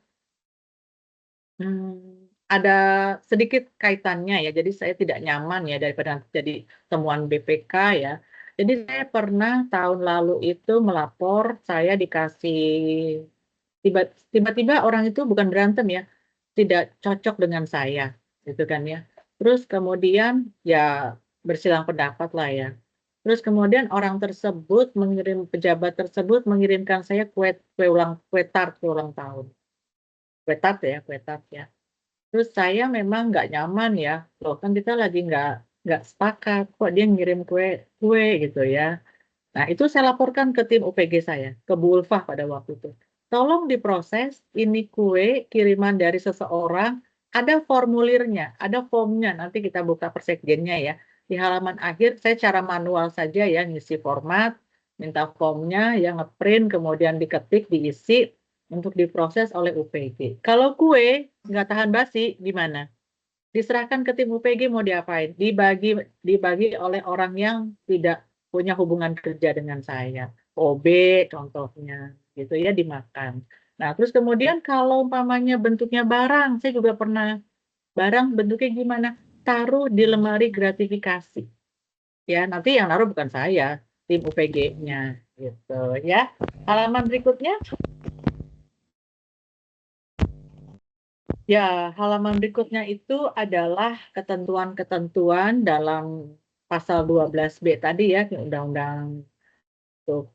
ada sedikit kaitannya ya. Jadi saya tidak nyaman ya daripada jadi temuan BPK ya. Jadi saya pernah tahun lalu itu melapor, saya dikasih tiba-tiba orang itu bukan berantem ya, tidak cocok dengan saya, gitu kan ya. Terus kemudian ya bersilang pendapat lah ya. Terus kemudian orang tersebut pejabat tersebut mengirimkan saya kue tart kue ulang tahun. Kue tart ya. Terus saya memang nggak nyaman ya, loh kan kita lagi nggak sepakat, kok dia ngirim kue gitu ya. Nah, itu saya laporkan ke tim UPG saya, ke Bu Ulfah pada waktu itu. Tolong diproses, ini kue kiriman dari seseorang, ada formulirnya, ada formnya, nanti kita buka persekjennya ya. Di halaman akhir, saya cara manual saja ya, ngisi format, minta formnya, ya ngeprint, kemudian diketik, diisi, untuk diproses oleh UPG. Kalau kue nggak tahan basi, gimana? Diserahkan ke tim UPG mau diapain? Dibagi oleh orang yang tidak punya hubungan kerja dengan saya. OB contohnya, gitu ya, dimakan. Nah, terus kemudian kalau umpamanya bentuknya barang, saya juga pernah barang bentuknya gimana? Taruh di lemari gratifikasi. Ya, nanti yang naruh bukan saya, tim UPG-nya gitu ya. Halaman berikutnya. Ya, halaman berikutnya itu adalah ketentuan-ketentuan dalam pasal 12B tadi ya, Undang-Undang untuk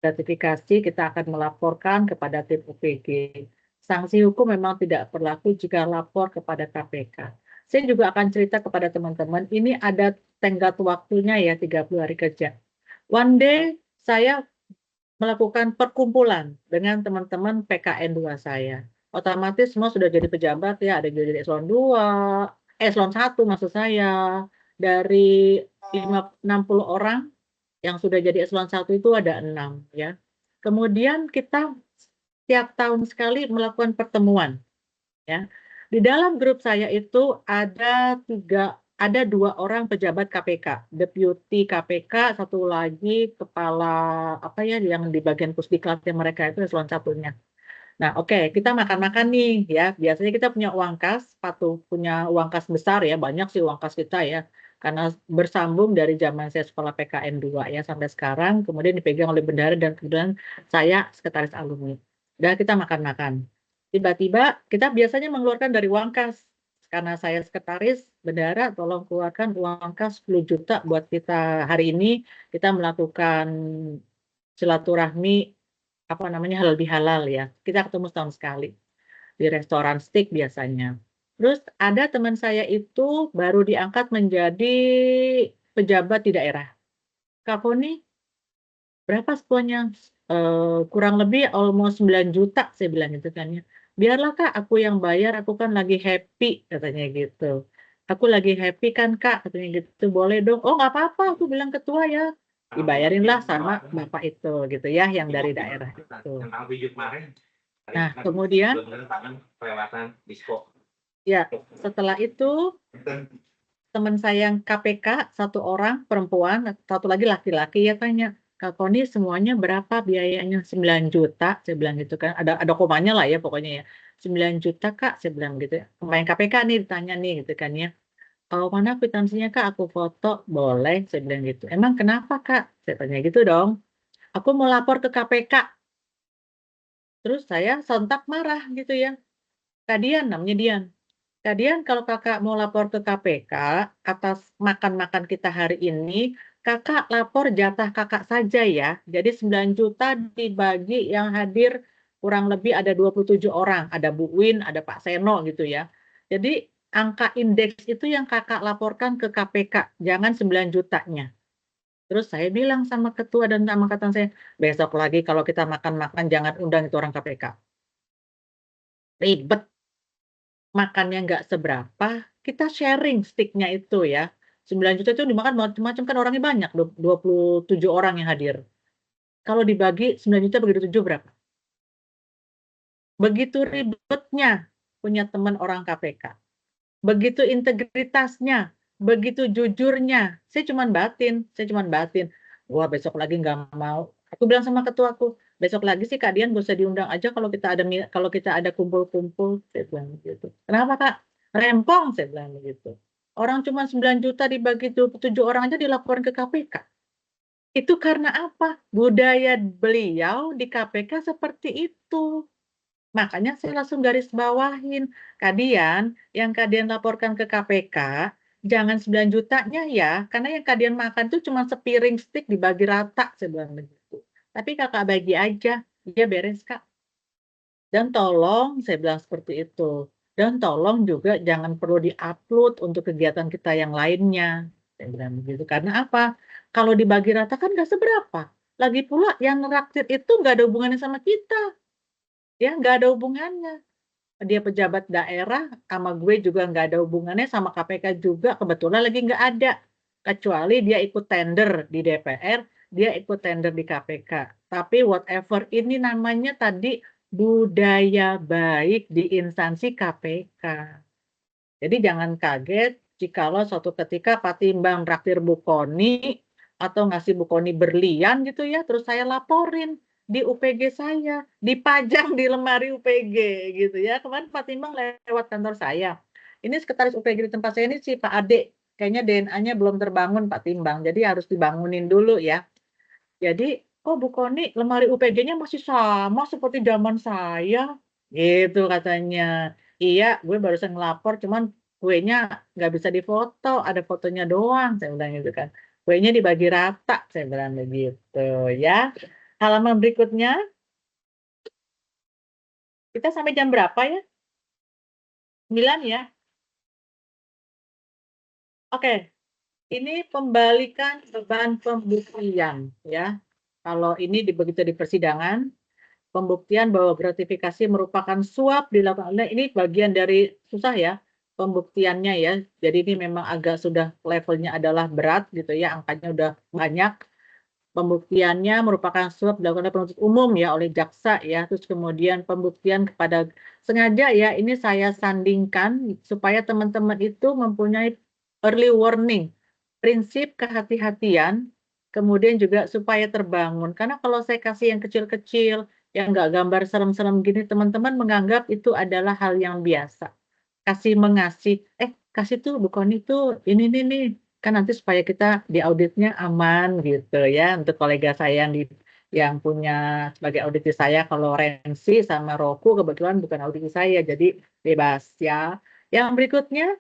gratifikasi, kita akan melaporkan kepada tim UPG. Sanksi hukum memang tidak berlaku jika lapor kepada KPK. Saya juga akan cerita kepada teman-teman, ini ada tenggat waktunya ya, 30 hari kerja. One day saya melakukan perkumpulan dengan teman-teman PKN 2 saya. Otomatis semua sudah jadi pejabat ya, ada jadi eselon 2, eselon 1 maksud saya. Dari 60 orang yang sudah jadi eselon 1 itu ada 6 ya. Kemudian kita tiap tahun sekali melakukan pertemuan ya. Di dalam grup saya itu ada 2 orang pejabat KPK, deputi KPK, satu lagi kepala apa ya yang di bagian pusdiklatnya mereka itu eselon 1-nya. Nah, oke, kita makan-makan nih ya. Biasanya kita punya uang kas, punya uang kas besar ya, banyak sih uang kas kita ya. Karena bersambung dari zaman saya sekolah PKN 2 ya sampai sekarang, kemudian dipegang oleh bendahara dan kemudian saya sekretaris alumni. Dan kita makan-makan. Tiba-tiba kita biasanya mengeluarkan dari uang kas. Karena saya sekretaris, bendahara tolong keluarkan uang kas 10 juta buat kita hari ini. Kita melakukan silaturahmi apa namanya halal bihalal ya. Kita ketemu setahun sekali di restoran steak biasanya. Terus ada teman saya itu baru diangkat menjadi pejabat di daerah. Kak Foni, berapa sekolahnya? Kurang lebih almost 9 juta, saya bilang gitu kan ya. Biarlah Kak, aku yang bayar, aku kan lagi happy, katanya gitu. Aku lagi happy kan Kak, katanya gitu, boleh dong. Oh nggak apa-apa, aku bilang ketua ya. Dibayarinlah sama Bapak itu gitu ya, yang dari daerah itu. Nah, kemudian ya setelah itu teman saya yang KPK, satu orang perempuan, satu lagi laki-laki ya tanya, Kak Koni semuanya berapa biayanya? 9 juta, saya bilang gitu kan. Ada komanya lah ya pokoknya ya. 9 juta Kak, saya bilang gitu ya. Pemain KPK nih ditanya nih gitu kan ya. Oh, mana kwitansinya Kak? Aku foto, boleh, saya bilang gitu. Emang kenapa Kak? Saya tanya gitu dong. Aku mau lapor ke KPK. Terus saya sontak marah gitu ya. Kak Dian, namanya Dian. Kak Dian, kalau kakak mau lapor ke KPK atas makan-makan kita hari ini, kakak lapor jatah kakak saja ya. Jadi 9 juta dibagi yang hadir kurang lebih ada 27 orang. Ada Bu Win, ada Pak Seno gitu ya. Jadi angka indeks itu yang kakak laporkan ke KPK, jangan 9 jutanya. Terus saya bilang sama ketua dan sama angkatan saya, besok lagi kalau kita makan-makan jangan undang itu orang KPK. Ribet, makannya nggak seberapa, kita sharing sticknya itu ya. 9 juta itu dimakan macam-macam kan orangnya banyak, 27 orang yang hadir. Kalau dibagi 9 juta bagi 27 berapa? Begitu ribetnya punya teman orang KPK. Begitu integritasnya begitu jujurnya, saya cuman batin. Wah, besok lagi nggak mau. Aku bilang sama ketuaku, besok lagi sih Kak Dian gak usah diundang aja kalau kita ada kumpul-kumpul, saya bilang gitu. Kenapa Kak? Rempong, saya bilang begitu. Orang cuma 9 juta dibagi 7 orang aja dilaporin ke KPK. Itu karena apa? Budaya beliau di KPK seperti itu. Makanya saya langsung garis bawahin, Kadian, yang Kadian laporkan ke KPK, jangan 9 jutanya ya, karena yang Kadian makan tuh cuma sepiring steak dibagi rata, saya bilang begitu. Tapi kakak bagi aja, dia beres Kak. Dan tolong, saya bilang seperti itu. Dan tolong juga jangan perlu di-upload untuk kegiatan kita yang lainnya. Saya bilang begitu. Karena apa? Kalau dibagi rata kan nggak seberapa. Lagi pula yang neraktir itu nggak ada hubungannya sama kita. Ya, nggak ada hubungannya. Dia pejabat daerah, sama gue juga nggak ada hubungannya, sama KPK juga kebetulan lagi nggak ada. Kecuali dia ikut tender di DPR, dia ikut tender di KPK. Tapi whatever ini namanya tadi budaya baik di instansi KPK. Jadi jangan kaget jikalau suatu ketika Pak Timbang traktir Bu Koni atau ngasih Bu Koni berlian gitu ya, terus saya laporin di UPG saya, dipajang di lemari UPG gitu ya. Kemarin Pak Timbang lewat kantor saya. Ini sekretaris UPG di tempat saya ini si Pak Ade. Kayaknya DNA-nya belum terbangun Pak Timbang, jadi harus dibangunin dulu ya. Jadi, oh Bu Koni lemari UPG-nya masih sama seperti zaman saya. Gitu katanya. Iya, gue barusan ngelapor, cuman kuenya nggak bisa difoto, ada fotonya doang. Saya bilang gitu kan. Kuenya dibagi rata, saya bilang begitu ya. Halaman berikutnya, kita sampai jam berapa ya? 9 ya? Oke, ini pembalikan beban pembuktian ya. Kalau ini begitu di persidangan, pembuktian bahwa gratifikasi merupakan suap dilakukan. Nah, ini bagian dari susah ya pembuktiannya ya. Jadi ini memang agak sudah levelnya adalah berat gitu ya, angkanya udah banyak. Pembuktiannya merupakan suap dilakukan oleh penuntut umum ya oleh jaksa ya. Terus kemudian pembuktian kepada sengaja ya, ini saya sandingkan supaya teman-teman itu mempunyai early warning, prinsip kehati-hatian, kemudian juga supaya terbangun. Karena kalau saya kasih yang kecil-kecil, yang nggak gambar serem-serem gini, teman-teman menganggap itu adalah hal yang biasa. Kasih mengasih, kasih tuh bukan itu, ini nih, kan nanti supaya kita di auditnya aman gitu ya. Untuk kolega saya yang punya sebagai auditi saya, kalau Rensi sama Roku kebetulan bukan auditi saya, jadi bebas ya. Yang berikutnya,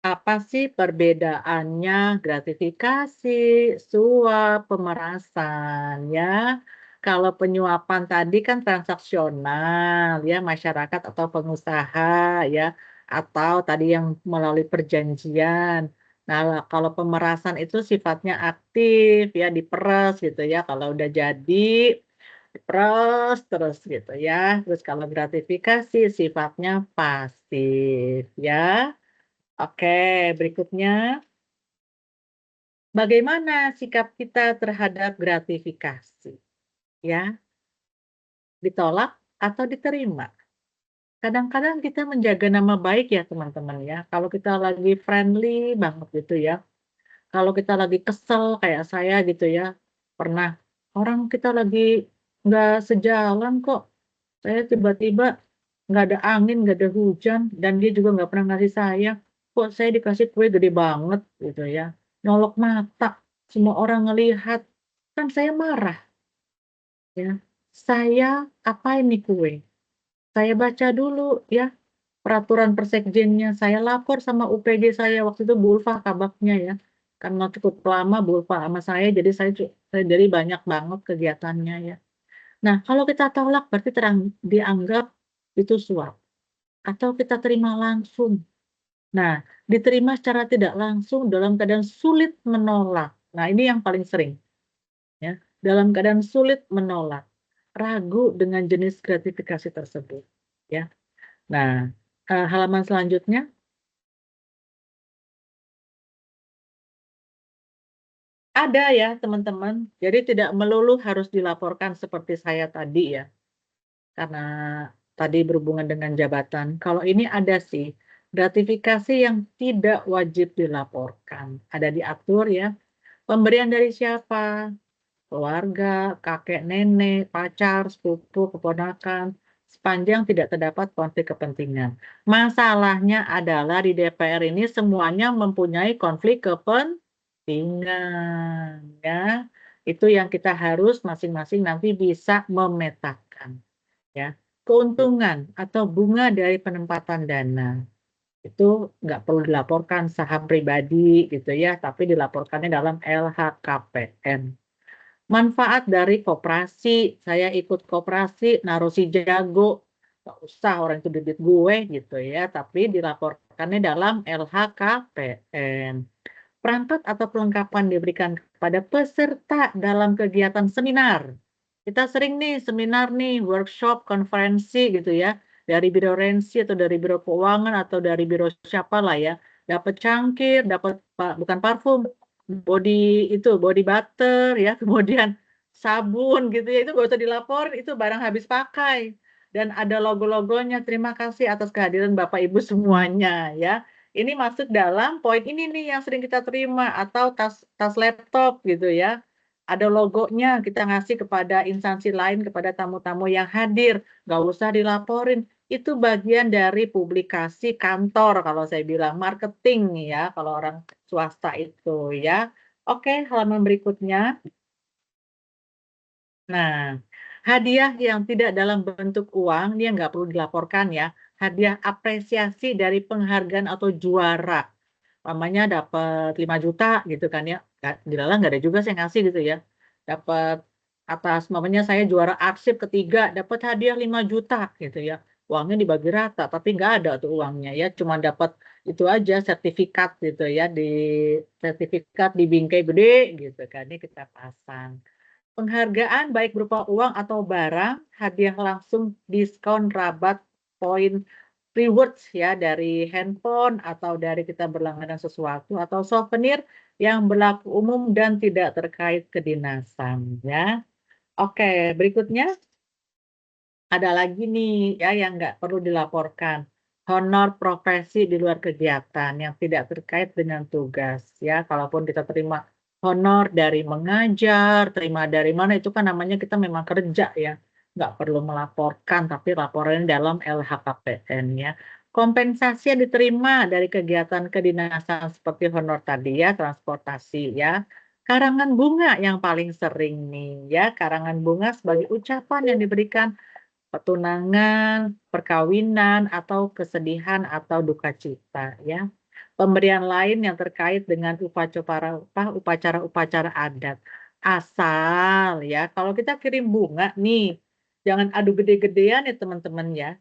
apa sih perbedaannya gratifikasi, suap, pemerasan ya? Kalau penyuapan tadi kan transaksional ya, masyarakat atau pengusaha ya, atau tadi yang melalui perjanjian. Nah, kalau pemerasan itu sifatnya aktif ya, diperes gitu ya. Kalau udah jadi diperes terus gitu ya. Terus kalau gratifikasi sifatnya pasif ya. Oke, berikutnya. Bagaimana sikap kita terhadap gratifikasi? Ya, ditolak atau diterima? Kadang-kadang kita menjaga nama baik ya teman-teman ya. Kalau kita lagi friendly banget gitu ya. Kalau kita lagi kesel kayak saya gitu ya. Pernah orang kita lagi nggak sejalan kok. Saya tiba-tiba nggak ada angin, nggak ada hujan, dan dia juga nggak pernah ngasih saya. Kok saya dikasih kue gede banget gitu ya. Nyolok mata, semua orang ngelihat. Kan saya marah ya. Saya apa ini kue? Saya baca dulu ya peraturan persekjennya, saya lapor sama UPG saya waktu itu Bu Ulfa kabaknya ya. Karena cukup lama Bu Ulfa sama saya, jadi saya jadi banyak banget kegiatannya ya. Nah, kalau kita tolak berarti dianggap itu suap. Atau kita terima langsung. Nah, diterima secara tidak langsung dalam keadaan sulit menolak. Nah, ini yang paling sering. Ya, dalam keadaan sulit menolak. Ragu dengan jenis gratifikasi tersebut. Ya. Nah, halaman selanjutnya. Ada ya teman-teman. Jadi tidak melulu harus dilaporkan seperti saya tadi ya. Karena tadi berhubungan dengan jabatan. Kalau ini ada sih. Gratifikasi yang tidak wajib dilaporkan. Ada diatur ya. Pemberian dari siapa? Keluarga, kakek, nenek, pacar, sepupu, keponakan, sepanjang tidak terdapat konflik kepentingan. Masalahnya adalah di DPR ini semuanya mempunyai konflik kepentingan, ya. Itu yang kita harus masing-masing nanti bisa memetakan, ya. Keuntungan atau bunga dari penempatan dana itu nggak perlu dilaporkan saham pribadi gitu ya, tapi dilaporkannya dalam LHKPN. Manfaat dari koperasi, saya ikut koperasi, naruh si jago, nggak usah orang itu duit gue gitu ya, tapi dilaporkannya dalam LHKPN. Perangkat atau perlengkapan diberikan kepada peserta dalam kegiatan seminar. Kita sering nih seminar nih, workshop, konferensi gitu ya, dari Biro Rensi atau dari Biro Keuangan atau dari Biro siapa lah ya, dapat cangkir, dapat bukan parfum, body butter ya, kemudian sabun gitu ya, itu gak usah dilaporin, itu barang habis pakai dan ada logo-logonya. Terima kasih atas kehadiran Bapak Ibu semuanya ya. Ini masuk dalam poin ini nih yang sering kita terima, atau tas laptop gitu ya. Ada logonya, kita ngasih kepada instansi lain, kepada tamu-tamu yang hadir, nggak usah dilaporin. Itu bagian dari publikasi kantor kalau saya bilang, marketing ya kalau orang swasta itu ya. Oke, halaman berikutnya. Nah, hadiah yang tidak dalam bentuk uang, dia nggak perlu dilaporkan ya. Hadiah apresiasi dari penghargaan atau juara. Namanya dapat 5 juta gitu kan ya. Dilalang nggak ada juga saya ngasih gitu ya. Dapat atas, namanya saya juara arsip ketiga, dapat hadiah 5 juta gitu ya. Uangnya dibagi rata, tapi nggak ada tuh uangnya ya. Cuma dapat itu aja sertifikat gitu ya. Di sertifikat di bingkai gede gitu kan. Ini kita pasang. Penghargaan baik berupa uang atau barang, hadiah langsung, diskon, rabat, poin, rewards ya dari handphone atau dari kita berlangganan sesuatu atau souvenir yang berlaku umum dan tidak terkait kedinasan ya. Oke, berikutnya ada lagi nih ya yang nggak perlu dilaporkan. Honor profesi di luar kegiatan yang tidak terkait dengan tugas ya. Kalaupun kita terima honor dari mengajar, terima dari mana, itu kan namanya kita memang kerja ya. Nggak perlu melaporkan, tapi laporan dalam LHKPN ya. Kompensasi yang diterima dari kegiatan kedinasan seperti honor tadi ya, transportasi ya. Karangan bunga yang paling sering nih ya. Karangan bunga sebagai ucapan yang diberikan pertunangan, perkawinan, atau kesedihan atau duka cita ya. Pemberian lain yang terkait dengan upacara-upacara adat. Asal ya, kalau kita kirim bunga nih, jangan adu gede-gedean ya teman-teman ya.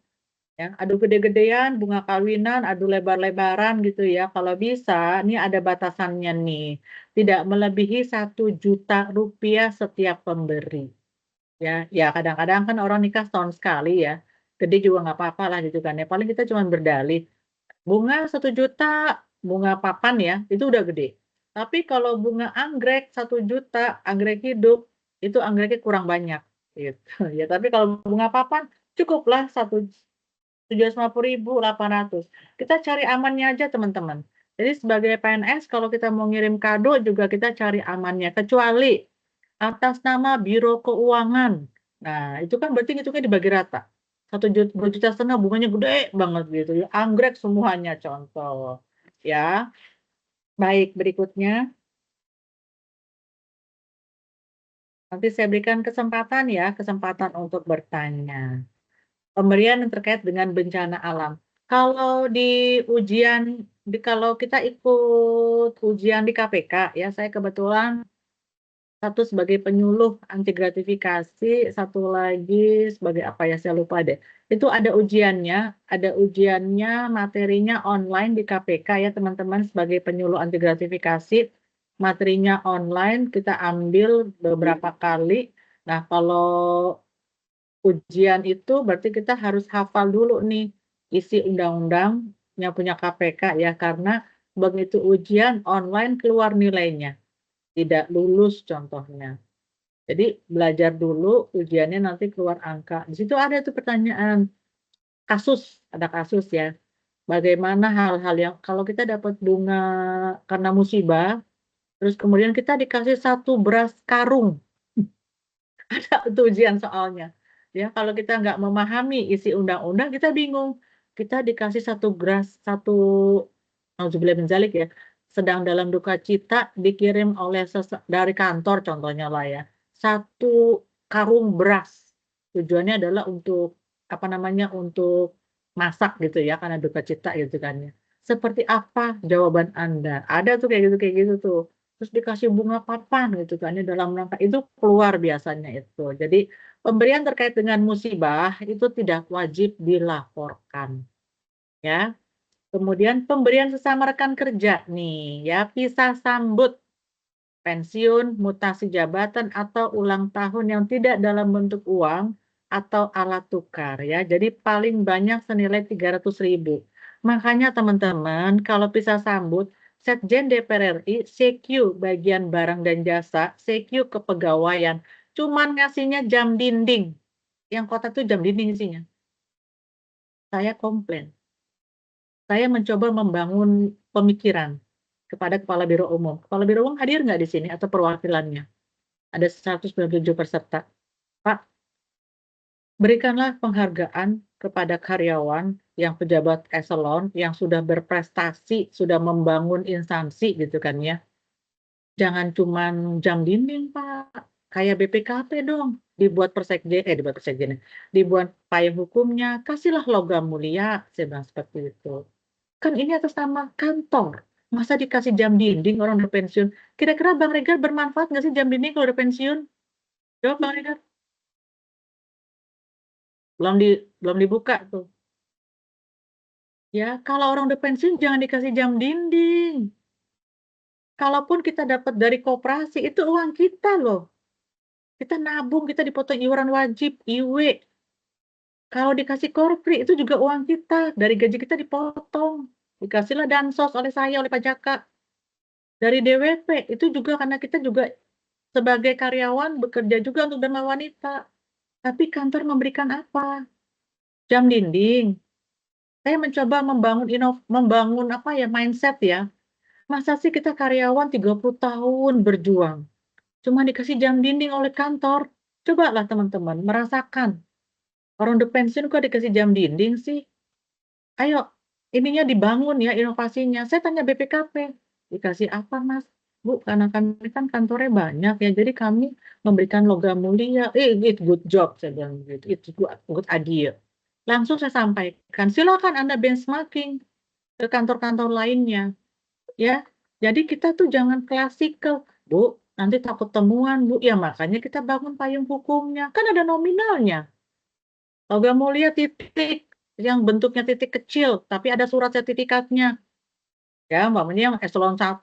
Ya, adu gede-gedean, bunga kawinan, adu lebar-lebaran gitu ya. Kalau bisa, ini ada batasannya nih. Tidak melebihi 1 juta rupiah setiap pemberi. Ya kadang-kadang kan orang nikah setahun sekali ya, gede juga nggak apa-apa lah gitu kan ya, paling kita cuma berdalih, bunga 1 juta, bunga papan ya, itu udah gede. Tapi kalau bunga anggrek 1 juta, anggrek hidup, itu anggreknya kurang banyak gitu. Ya tapi kalau bunga papan cukuplah 750.800. Kita cari amannya aja teman-teman. Jadi sebagai PNS kalau kita mau ngirim kado juga kita cari amannya, kecuali atas nama Biro Keuangan. Nah, itu kan berarti hitungnya dibagi rata. 1,5 juta bunganya gede banget gitu ya. Anggrek semuanya contoh. Ya, baik berikutnya. Nanti saya berikan kesempatan ya, kesempatan untuk bertanya. Pemberian yang terkait dengan bencana alam. Kalau di ujian, kalau kita ikut ujian di KPK, ya saya kebetulan satu sebagai penyuluh anti gratifikasi, satu lagi sebagai apa ya saya lupa deh. Itu ada ujiannya materinya online di KPK ya teman-teman, sebagai penyuluh anti gratifikasi, materinya online kita ambil beberapa kali. Nah kalau ujian itu berarti kita harus hafal dulu nih isi undang-undang yang punya KPK ya, karena begitu ujian online keluar nilainya. Tidak lulus contohnya. Jadi belajar dulu, ujiannya nanti keluar angka. Di situ ada tuh pertanyaan kasus, ada kasus ya. bagaimana hal-hal yang kalau kita dapat bunga karena musibah, terus kemudian kita dikasih 1 beras karung. Ada tuh ujian soalnya. Ya, kalau kita nggak memahami isi undang-undang, kita bingung. Kita dikasih 1 beras, 1 nauzubillah min dzalik ya, sedang dalam duka cita dikirim oleh dari kantor contohnya lah ya, 1 karung beras. Tujuannya adalah untuk apa namanya, untuk masak gitu ya, karena duka cita gitu kan ya. Seperti apa jawaban Anda? Ada tuh kayak gitu tuh. Terus dikasih bunga papan gitu kan ya, dalam rangka itu keluar biasanya itu. Jadi pemberian terkait dengan musibah itu tidak wajib dilaporkan ya. Kemudian pemberian sesama rekan kerja nih ya, pisah sambut, pensiun, mutasi jabatan atau ulang tahun yang tidak dalam bentuk uang atau alat tukar ya. Jadi paling banyak senilai 300.000. Makanya teman-teman kalau pisah sambut, Sekjen DPR RI, CQ bagian barang dan jasa, CQ kepegawaian, cuman ngasihnya jam dinding. Yang kotak itu jam dinding isinya. Saya komplain. Saya mencoba membangun pemikiran kepada Kepala Biro Umum. Kepala Biro Umum hadir nggak di sini atau perwakilannya? Ada 197 peserta. Pak, berikanlah penghargaan kepada karyawan yang pejabat eselon yang sudah berprestasi, sudah membangun instansi gitu kan ya. Jangan cuman jam dinding, Pak. Kayak BPKP dong. Dibuat dibuat payung hukumnya, kasihlah logam mulia, saya bilang seperti itu. Kan ini atas nama kantor. Masa dikasih jam dinding orang udah pensiun? Kira-kira Bang Regar bermanfaat nggak sih jam dinding kalau udah pensiun? Jawab Bang Regar. Belum dibuka tuh. Ya, kalau orang udah pensiun jangan dikasih jam dinding. Kalaupun kita dapat dari koperasi, itu uang kita loh. Kita nabung, kita dipotong iuran wajib, IW. Kalau dikasih korpri, itu juga uang kita. Dari gaji kita dipotong. Dikasihlah dansos oleh saya, oleh pajak. Dari DWP, itu juga karena kita juga sebagai karyawan bekerja juga untuk Dharma Wanita. Tapi kantor memberikan apa? Jam dinding. Saya mencoba membangun apa ya, mindset ya. Masa sih kita karyawan 30 tahun berjuang, cuma dikasih jam dinding oleh kantor? Cobalah teman-teman merasakan. Orang udah pensiun kok dikasih jam dinding sih? Ayo, ininya dibangun ya inovasinya. Saya tanya BPKP, dikasih apa Mas? Bu, karena kami kan kantornya banyak ya, jadi kami memberikan logam mulia. It's good job, saya bilang gitu. It's good idea. Langsung saya sampaikan, silakan Anda benchmarking ke kantor-kantor lainnya. Ya, jadi kita tuh jangan klasikal, Bu, nanti takut temuan, Bu. Ya makanya kita bangun payung hukumnya. Kan ada nominalnya. Logam mulia titik, yang bentuknya titik kecil, tapi ada surat sertifikatnya. Ya, umpamanya yang eselon 1,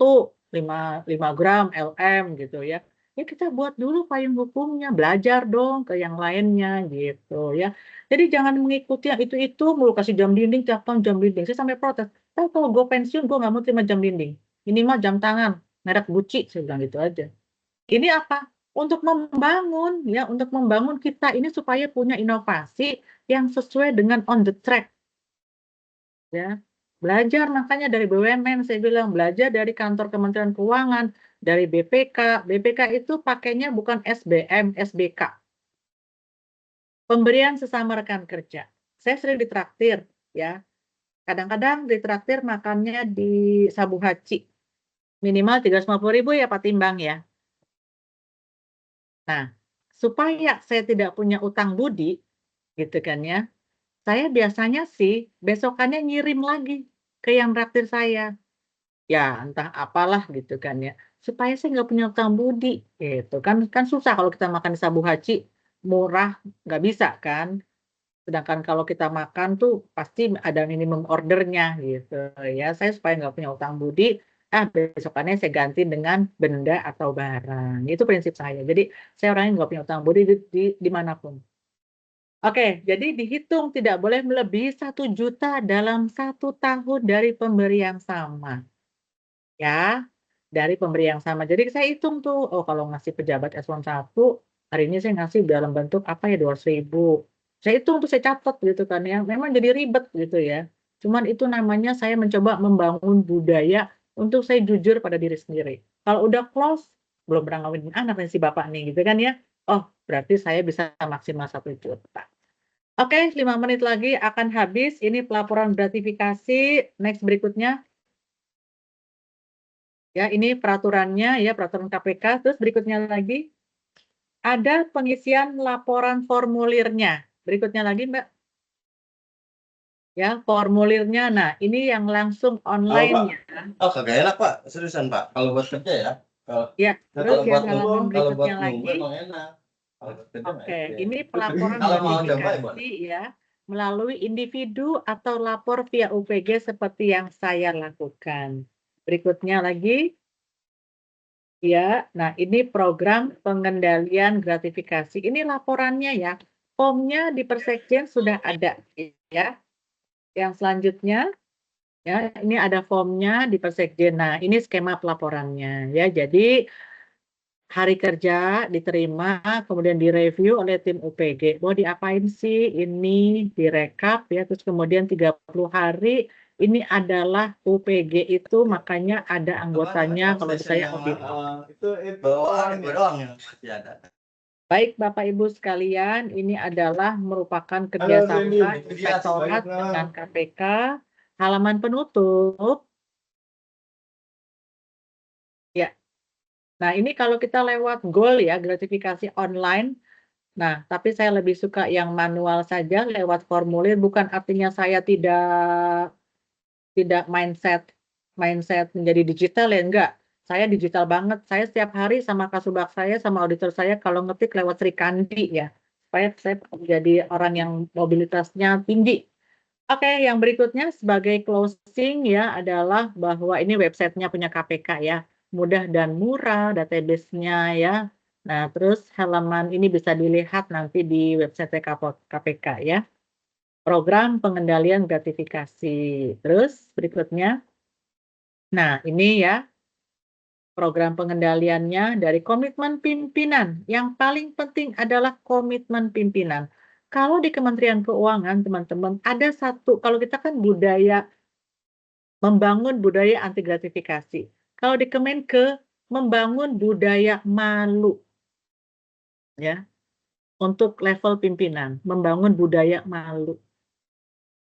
5 gram, LM gitu ya. Ya kita buat dulu payung hukumnya, belajar dong ke yang lainnya gitu ya. Jadi jangan mengikuti yang itu mulu kasih jam dinding, tiap tahun jam dinding. Saya sampai protes. Tapi kalau gue pensiun, gue nggak mau terima jam dinding. Minimal jam tangan, merek Gucci, saya bilang gitu aja. Ini apa? Untuk membangun ya, untuk membangun kita ini supaya punya inovasi yang sesuai dengan on the track. Ya. Belajar makanya dari BUMN, saya bilang belajar dari kantor Kementerian Keuangan, dari BPK. BPK itu pakainya bukan SBM, SBK. Pemberian sesama rekan kerja. Saya sering ditraktir ya. Kadang-kadang ditraktir makannya di Sabu Haci. Minimal 350.000 ya Pak Timbang ya. Nah, supaya saya tidak punya utang budi, gitu kan ya, saya biasanya sih besokannya ngirim lagi ke yang traktir saya. Ya, entah apalah gitu kan ya. Supaya saya nggak punya utang budi, gitu kan. Kan susah kalau kita makan di Sabu Haci, murah, nggak bisa kan. Sedangkan kalau kita makan tuh pasti ada minimum ordernya gitu ya. Saya supaya nggak punya utang budi, besokannya saya ganti dengan benda atau barang. Itu prinsip saya. Jadi saya orangnya nggak punya utang budi dimanapun. Oke, jadi dihitung tidak boleh melebihi 1 juta dalam 1 tahun dari pemberi yang sama. Ya, dari pemberi yang sama. Jadi saya hitung tuh, oh kalau ngasih pejabat eselon 1, hari ini saya ngasih dalam bentuk apa ya, 200.000. Saya hitung tuh, saya catat gitu kan ya. Memang jadi ribet gitu ya. Cuman itu namanya saya mencoba membangun budaya untuk saya jujur pada diri sendiri. Kalau udah close, belum pernah ngawinin anak nih si bapak nih gitu kan ya. Oh, berarti saya bisa maksimal 1 juta. Oke, 5 menit lagi akan habis. Ini pelaporan gratifikasi. Next berikutnya. Ya, ini peraturannya ya, peraturan KPK. Terus berikutnya lagi ada pengisian laporan formulirnya. Berikutnya lagi, Mbak. Ya, formulirnya. Nah, ini yang langsung online ya. Oh, kagak enak, Pak. Seriusan, Pak. Kalau buat kerja ya. Ya, terus yang halaman kalau buat berikutnya lagi. nunggu emang enak. Oke, ini pelaporan Kalau mau coba, gratifikasi ya melalui individu atau lapor via UPG seperti yang saya lakukan. Berikutnya lagi. Ya, nah ini program pengendalian gratifikasi. Ini laporannya ya. Formnya di Persekjen sudah ada ya. Yang selanjutnya ya, ini ada formnya di Persekjen. Nah, ini skema pelaporannya ya. Jadi hari kerja diterima, kemudian direview oleh tim UPG. Mau diapain sih? Ini direkap ya, terus kemudian 30 hari ini adalah UPG itu, makanya ada anggotanya kalau saya audit. Itu doang yang masih ada. Baik Bapak Ibu sekalian, ini adalah merupakan kerjasama Inspektorat dengan KPK. Halaman penutup. Ya. Nah, ini kalau kita lewat goal ya, gratifikasi online. Nah, tapi saya lebih suka yang manual saja lewat formulir, bukan artinya saya tidak mindset menjadi digital ya, enggak. Saya digital banget. Saya setiap hari sama kasubag saya, sama auditor saya kalau ngetik lewat Sri Kandi ya. Supaya saya jadi orang yang mobilitasnya tinggi. Oke, yang berikutnya sebagai closing ya adalah bahwa ini websitenya punya KPK ya. Mudah dan murah database-nya ya. Nah, terus halaman ini bisa dilihat nanti di website KPK ya. Program pengendalian gratifikasi. Terus berikutnya. Nah, ini ya program pengendaliannya dari komitmen pimpinan. Yang paling penting adalah komitmen pimpinan. Kalau di Kementerian Keuangan, teman-teman, ada satu, kalau kita kan membangun budaya anti gratifikasi. Kalau di Kemenke, membangun budaya malu. Ya, untuk level pimpinan, membangun budaya malu.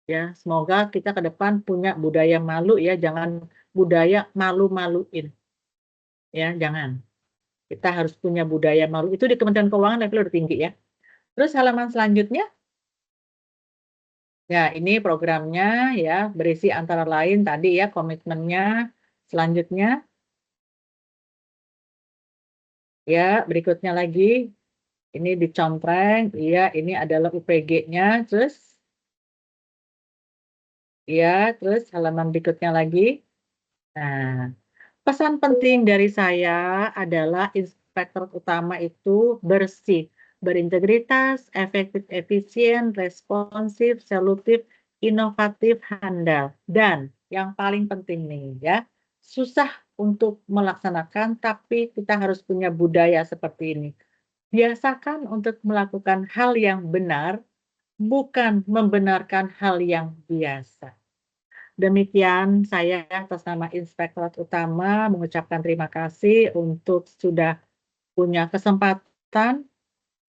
Ya, semoga kita ke depan punya budaya malu ya, jangan budaya malu-maluin. Ya, jangan. Kita harus punya budaya malu. Itu di Kementerian Keuangan level udah tinggi ya. Terus halaman selanjutnya. Ya, ini programnya ya, berisi antara lain tadi ya komitmennya. Selanjutnya. Ya, berikutnya lagi. Ini dicontreng. Iya, ini adalah UPG-nya. Terus. Ya, terus halaman berikutnya lagi. Nah, pesan penting dari saya adalah inspektor utama itu bersih, berintegritas, efektif, efisien, responsif, solutif, inovatif, handal. Dan yang paling penting nih ya, susah untuk melaksanakan, tapi kita harus punya budaya seperti ini. Biasakan untuk melakukan hal yang benar, bukan membenarkan hal yang biasa. Demikian saya atas nama Inspektorat Utama mengucapkan terima kasih untuk sudah punya kesempatan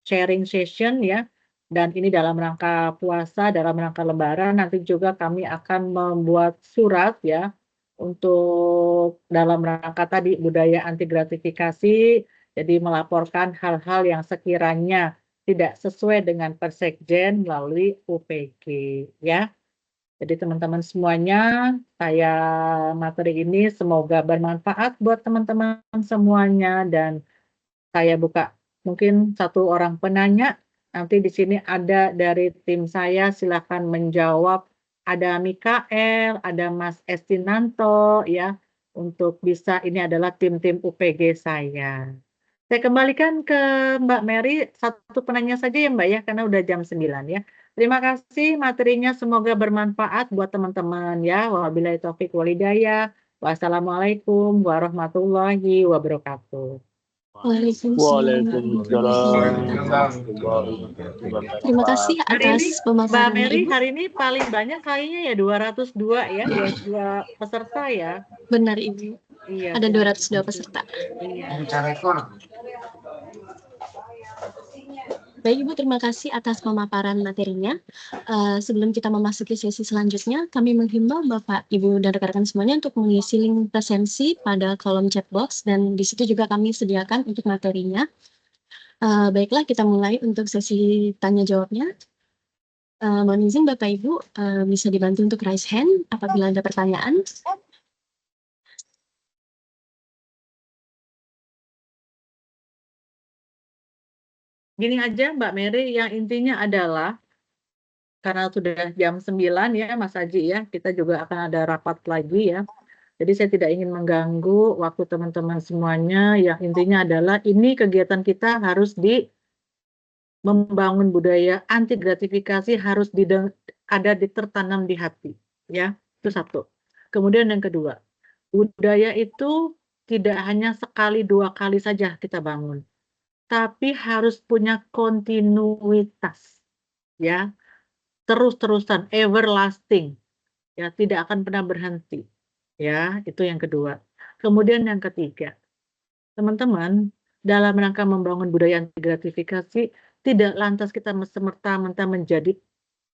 sharing session ya. Dan ini dalam rangka puasa, dalam rangka lebaran, nanti juga kami akan membuat surat ya untuk dalam rangka tadi budaya anti gratifikasi, jadi melaporkan hal-hal yang sekiranya tidak sesuai dengan Persekjen melalui UPG ya. Jadi teman-teman semuanya, materi ini semoga bermanfaat buat teman-teman semuanya dan saya buka mungkin satu orang penanya. Nanti di sini ada dari tim saya, silakan menjawab. Ada Mikael, ada Mas Estinanto ya, untuk bisa ini adalah tim-tim UPG saya. Saya kembalikan ke Mbak Mary, satu penanya saja ya Mbak ya, karena udah jam 9 ya. Terima kasih materinya, semoga bermanfaat buat teman-teman ya. Wabillahi taufiq walhidayah. Wassalamualaikum warahmatullahi wabarakatuh. Waalaikumsalam warahmatullahi wabarakatuh. Terima kasih atas Mbak pemaparan Mary Ibu. hari ini paling banyak kayaknya ya 202 ya, 22 peserta ya. Benar Ibu. Iya. Ada 202 peserta. Iya. Baik Ibu, terima kasih atas pemaparan materinya. Sebelum kita memasuki sesi selanjutnya, kami menghimbau Bapak, Ibu, dan rekan-rekan semuanya untuk mengisi link presensi pada kolom chat box, dan di situ juga kami sediakan untuk materinya. Baiklah, kita mulai untuk sesi tanya jawabnya. Mohon izin Bapak Ibu, bisa dibantu untuk raise hand apabila ada pertanyaan. Gini aja Mbak Mary, yang intinya adalah karena sudah jam 9 ya Mas Haji ya, kita juga akan ada rapat lagi ya. Jadi saya tidak ingin mengganggu waktu teman-teman semuanya. Yang intinya adalah ini kegiatan kita harus membangun budaya anti gratifikasi, harus tertanam di hati ya. Itu satu. Kemudian yang kedua, budaya itu tidak hanya sekali dua kali saja kita bangun, tapi harus punya kontinuitas ya, terus-terusan, everlasting ya, tidak akan pernah berhenti ya. Itu yang kedua. Kemudian yang ketiga, teman-teman, dalam rangka membangun budaya anti gratifikasi, tidak lantas kita semerta-merta menjadi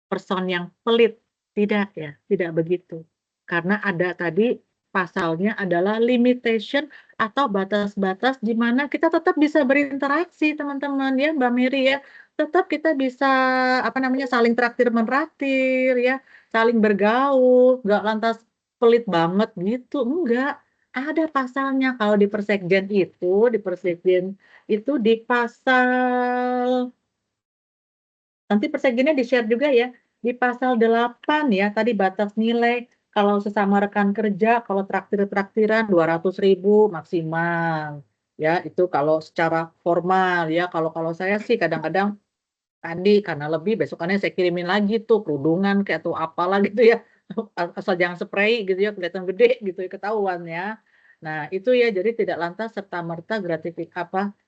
person yang pelit, tidak ya, tidak begitu, karena ada tadi pasalnya adalah limitation atau batas-batas di mana kita tetap bisa berinteraksi teman-teman ya Mbak Miri ya, tetap kita bisa saling traktir-menraktir ya, saling bergaul, nggak lantas pelit banget gitu, enggak. Ada pasalnya. Kalau di Persekjen itu di pasal, nanti Persekjennya di-share juga ya, di pasal 8 ya, tadi batas nilai kalau sesama rekan kerja, kalau traktir-traktiran 200.000 maksimal. Ya, itu kalau secara formal ya. Kalau saya sih kadang-kadang tadi karena lebih, besokannya saya kirimin lagi tuh kerudungan kayak atau apalah gitu ya. Asal jangan spray gitu ya, kelihatan gede gitu ya, ketahuan ya. Nah, itu ya, jadi tidak lantas serta-merta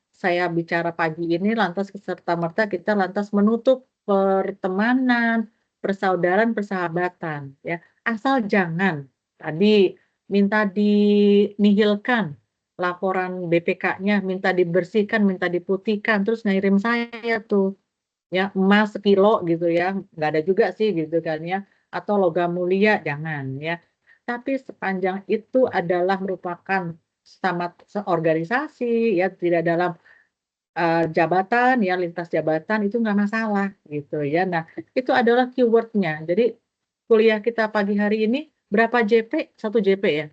saya bicara pagi ini lantas serta-merta kita lantas menutup pertemanan, persaudaraan, persahabatan ya. Asal jangan tadi minta dinihilkan laporan BPK-nya, minta dibersihkan, minta diputihkan, terus ngirim saya tuh ya emas sekilo gitu ya, nggak ada juga sih gitu kan ya, atau logam mulia, jangan ya. Tapi sepanjang itu adalah merupakan sama organisasi ya, tidak dalam jabatan ya, lintas jabatan, itu nggak masalah gitu ya. Nah, itu adalah keywordnya. Jadi kuliah kita pagi hari ini berapa JP? 1 JP ya?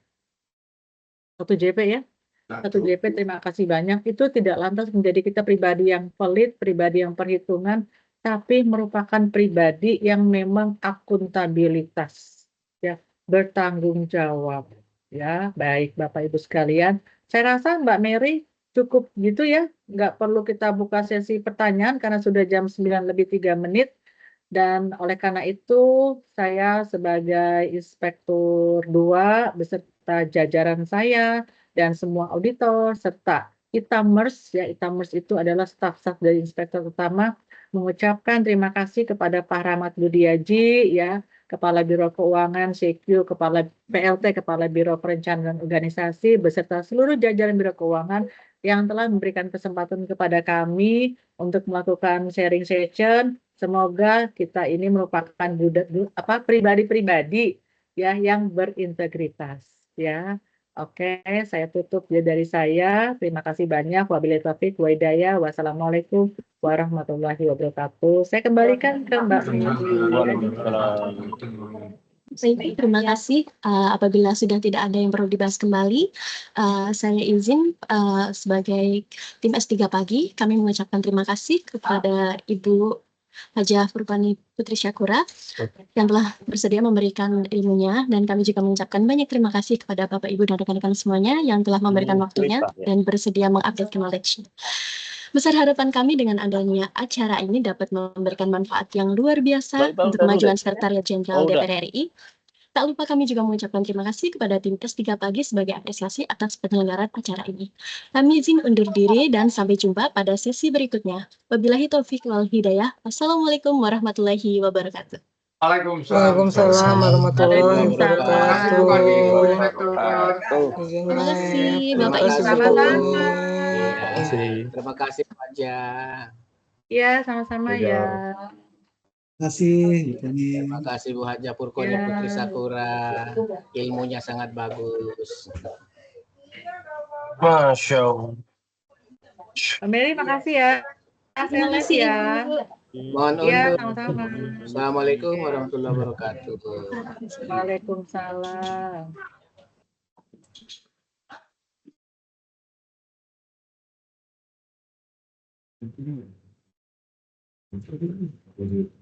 1 JP ya? 1 JP, terima kasih banyak. Itu tidak lantas menjadi kita pribadi yang pelit, pribadi yang perhitungan, tapi merupakan pribadi yang memang akuntabilitas, ya, bertanggung jawab. Ya, baik Bapak Ibu sekalian. Saya rasa Mbak Mary cukup gitu ya, nggak perlu kita buka sesi pertanyaan karena sudah jam 9 lebih 3 menit. Dan oleh karena itu, saya sebagai Inspektur 2 beserta jajaran saya dan semua auditor serta e-commerce ya, e-commerce itu adalah staf-staf dari inspektur utama, mengucapkan terima kasih kepada Pak Rahmat Budiaji ya, Kepala Biro Keuangan CQ, Kepala PLT, Kepala Biro Perencanaan Organisasi beserta seluruh jajaran Biro Keuangan yang telah memberikan kesempatan kepada kami untuk melakukan sharing session. Semoga kita ini merupakan pribadi-pribadi ya yang berintegritas ya. Oke, saya tutup ya dari saya. Terima kasih banyak. Wabillahi taufiq wa hidayah. Wassalamualaikum warahmatullahi wabarakatuh. Saya kembalikan ke Mbak Baik, terima kasih. Apabila sudah tidak ada yang perlu dibahas kembali, saya izin sebagai tim S3 pagi, kami mengucapkan terima kasih kepada Ibu Hajah Furqani Putri Syakura yang telah bersedia memberikan ilmunya, dan kami juga mengucapkan banyak terima kasih kepada Bapak Ibu dan rekan-rekan semuanya yang telah memberikan waktunya dan bersedia mengupdate knowledge-nya. Besar harapan kami dengan adanya acara ini dapat memberikan manfaat yang luar biasa untuk kemajuan Sekretariat Jenderal DPR RI, Tak lupa kami juga mengucapkan terima kasih kepada tim S3 Pagi sebagai apresiasi atas penyelenggaraan acara ini. Kami izin undur diri dan sampai jumpa pada sesi berikutnya. Wabillahi taufiq wal hidayah. Wassalamualaikum warahmatullahi wabarakatuh. Waalaikumsalam warahmatullahi Waalaikumsalam wabarakatuh. Izin Terima kasih, terima Bapak kasih Ibu. Bu Sama-sama. Koni. Terima kasih Pak Ja. Ya, sama-sama ya. Terima kasih, Bu Koni. Terima kasih Bu Haja Purkoni Ya. Putri Sakura. Ilmunya sangat bagus. Masya Allah. Mbak Mary, makasih ya. Saya Terima live kasih, ya. Ibu. Mohon Iya, undur. sama-sama. Assalamualaikum warahmatullahi wabarakatuh. Waalaikumsalam.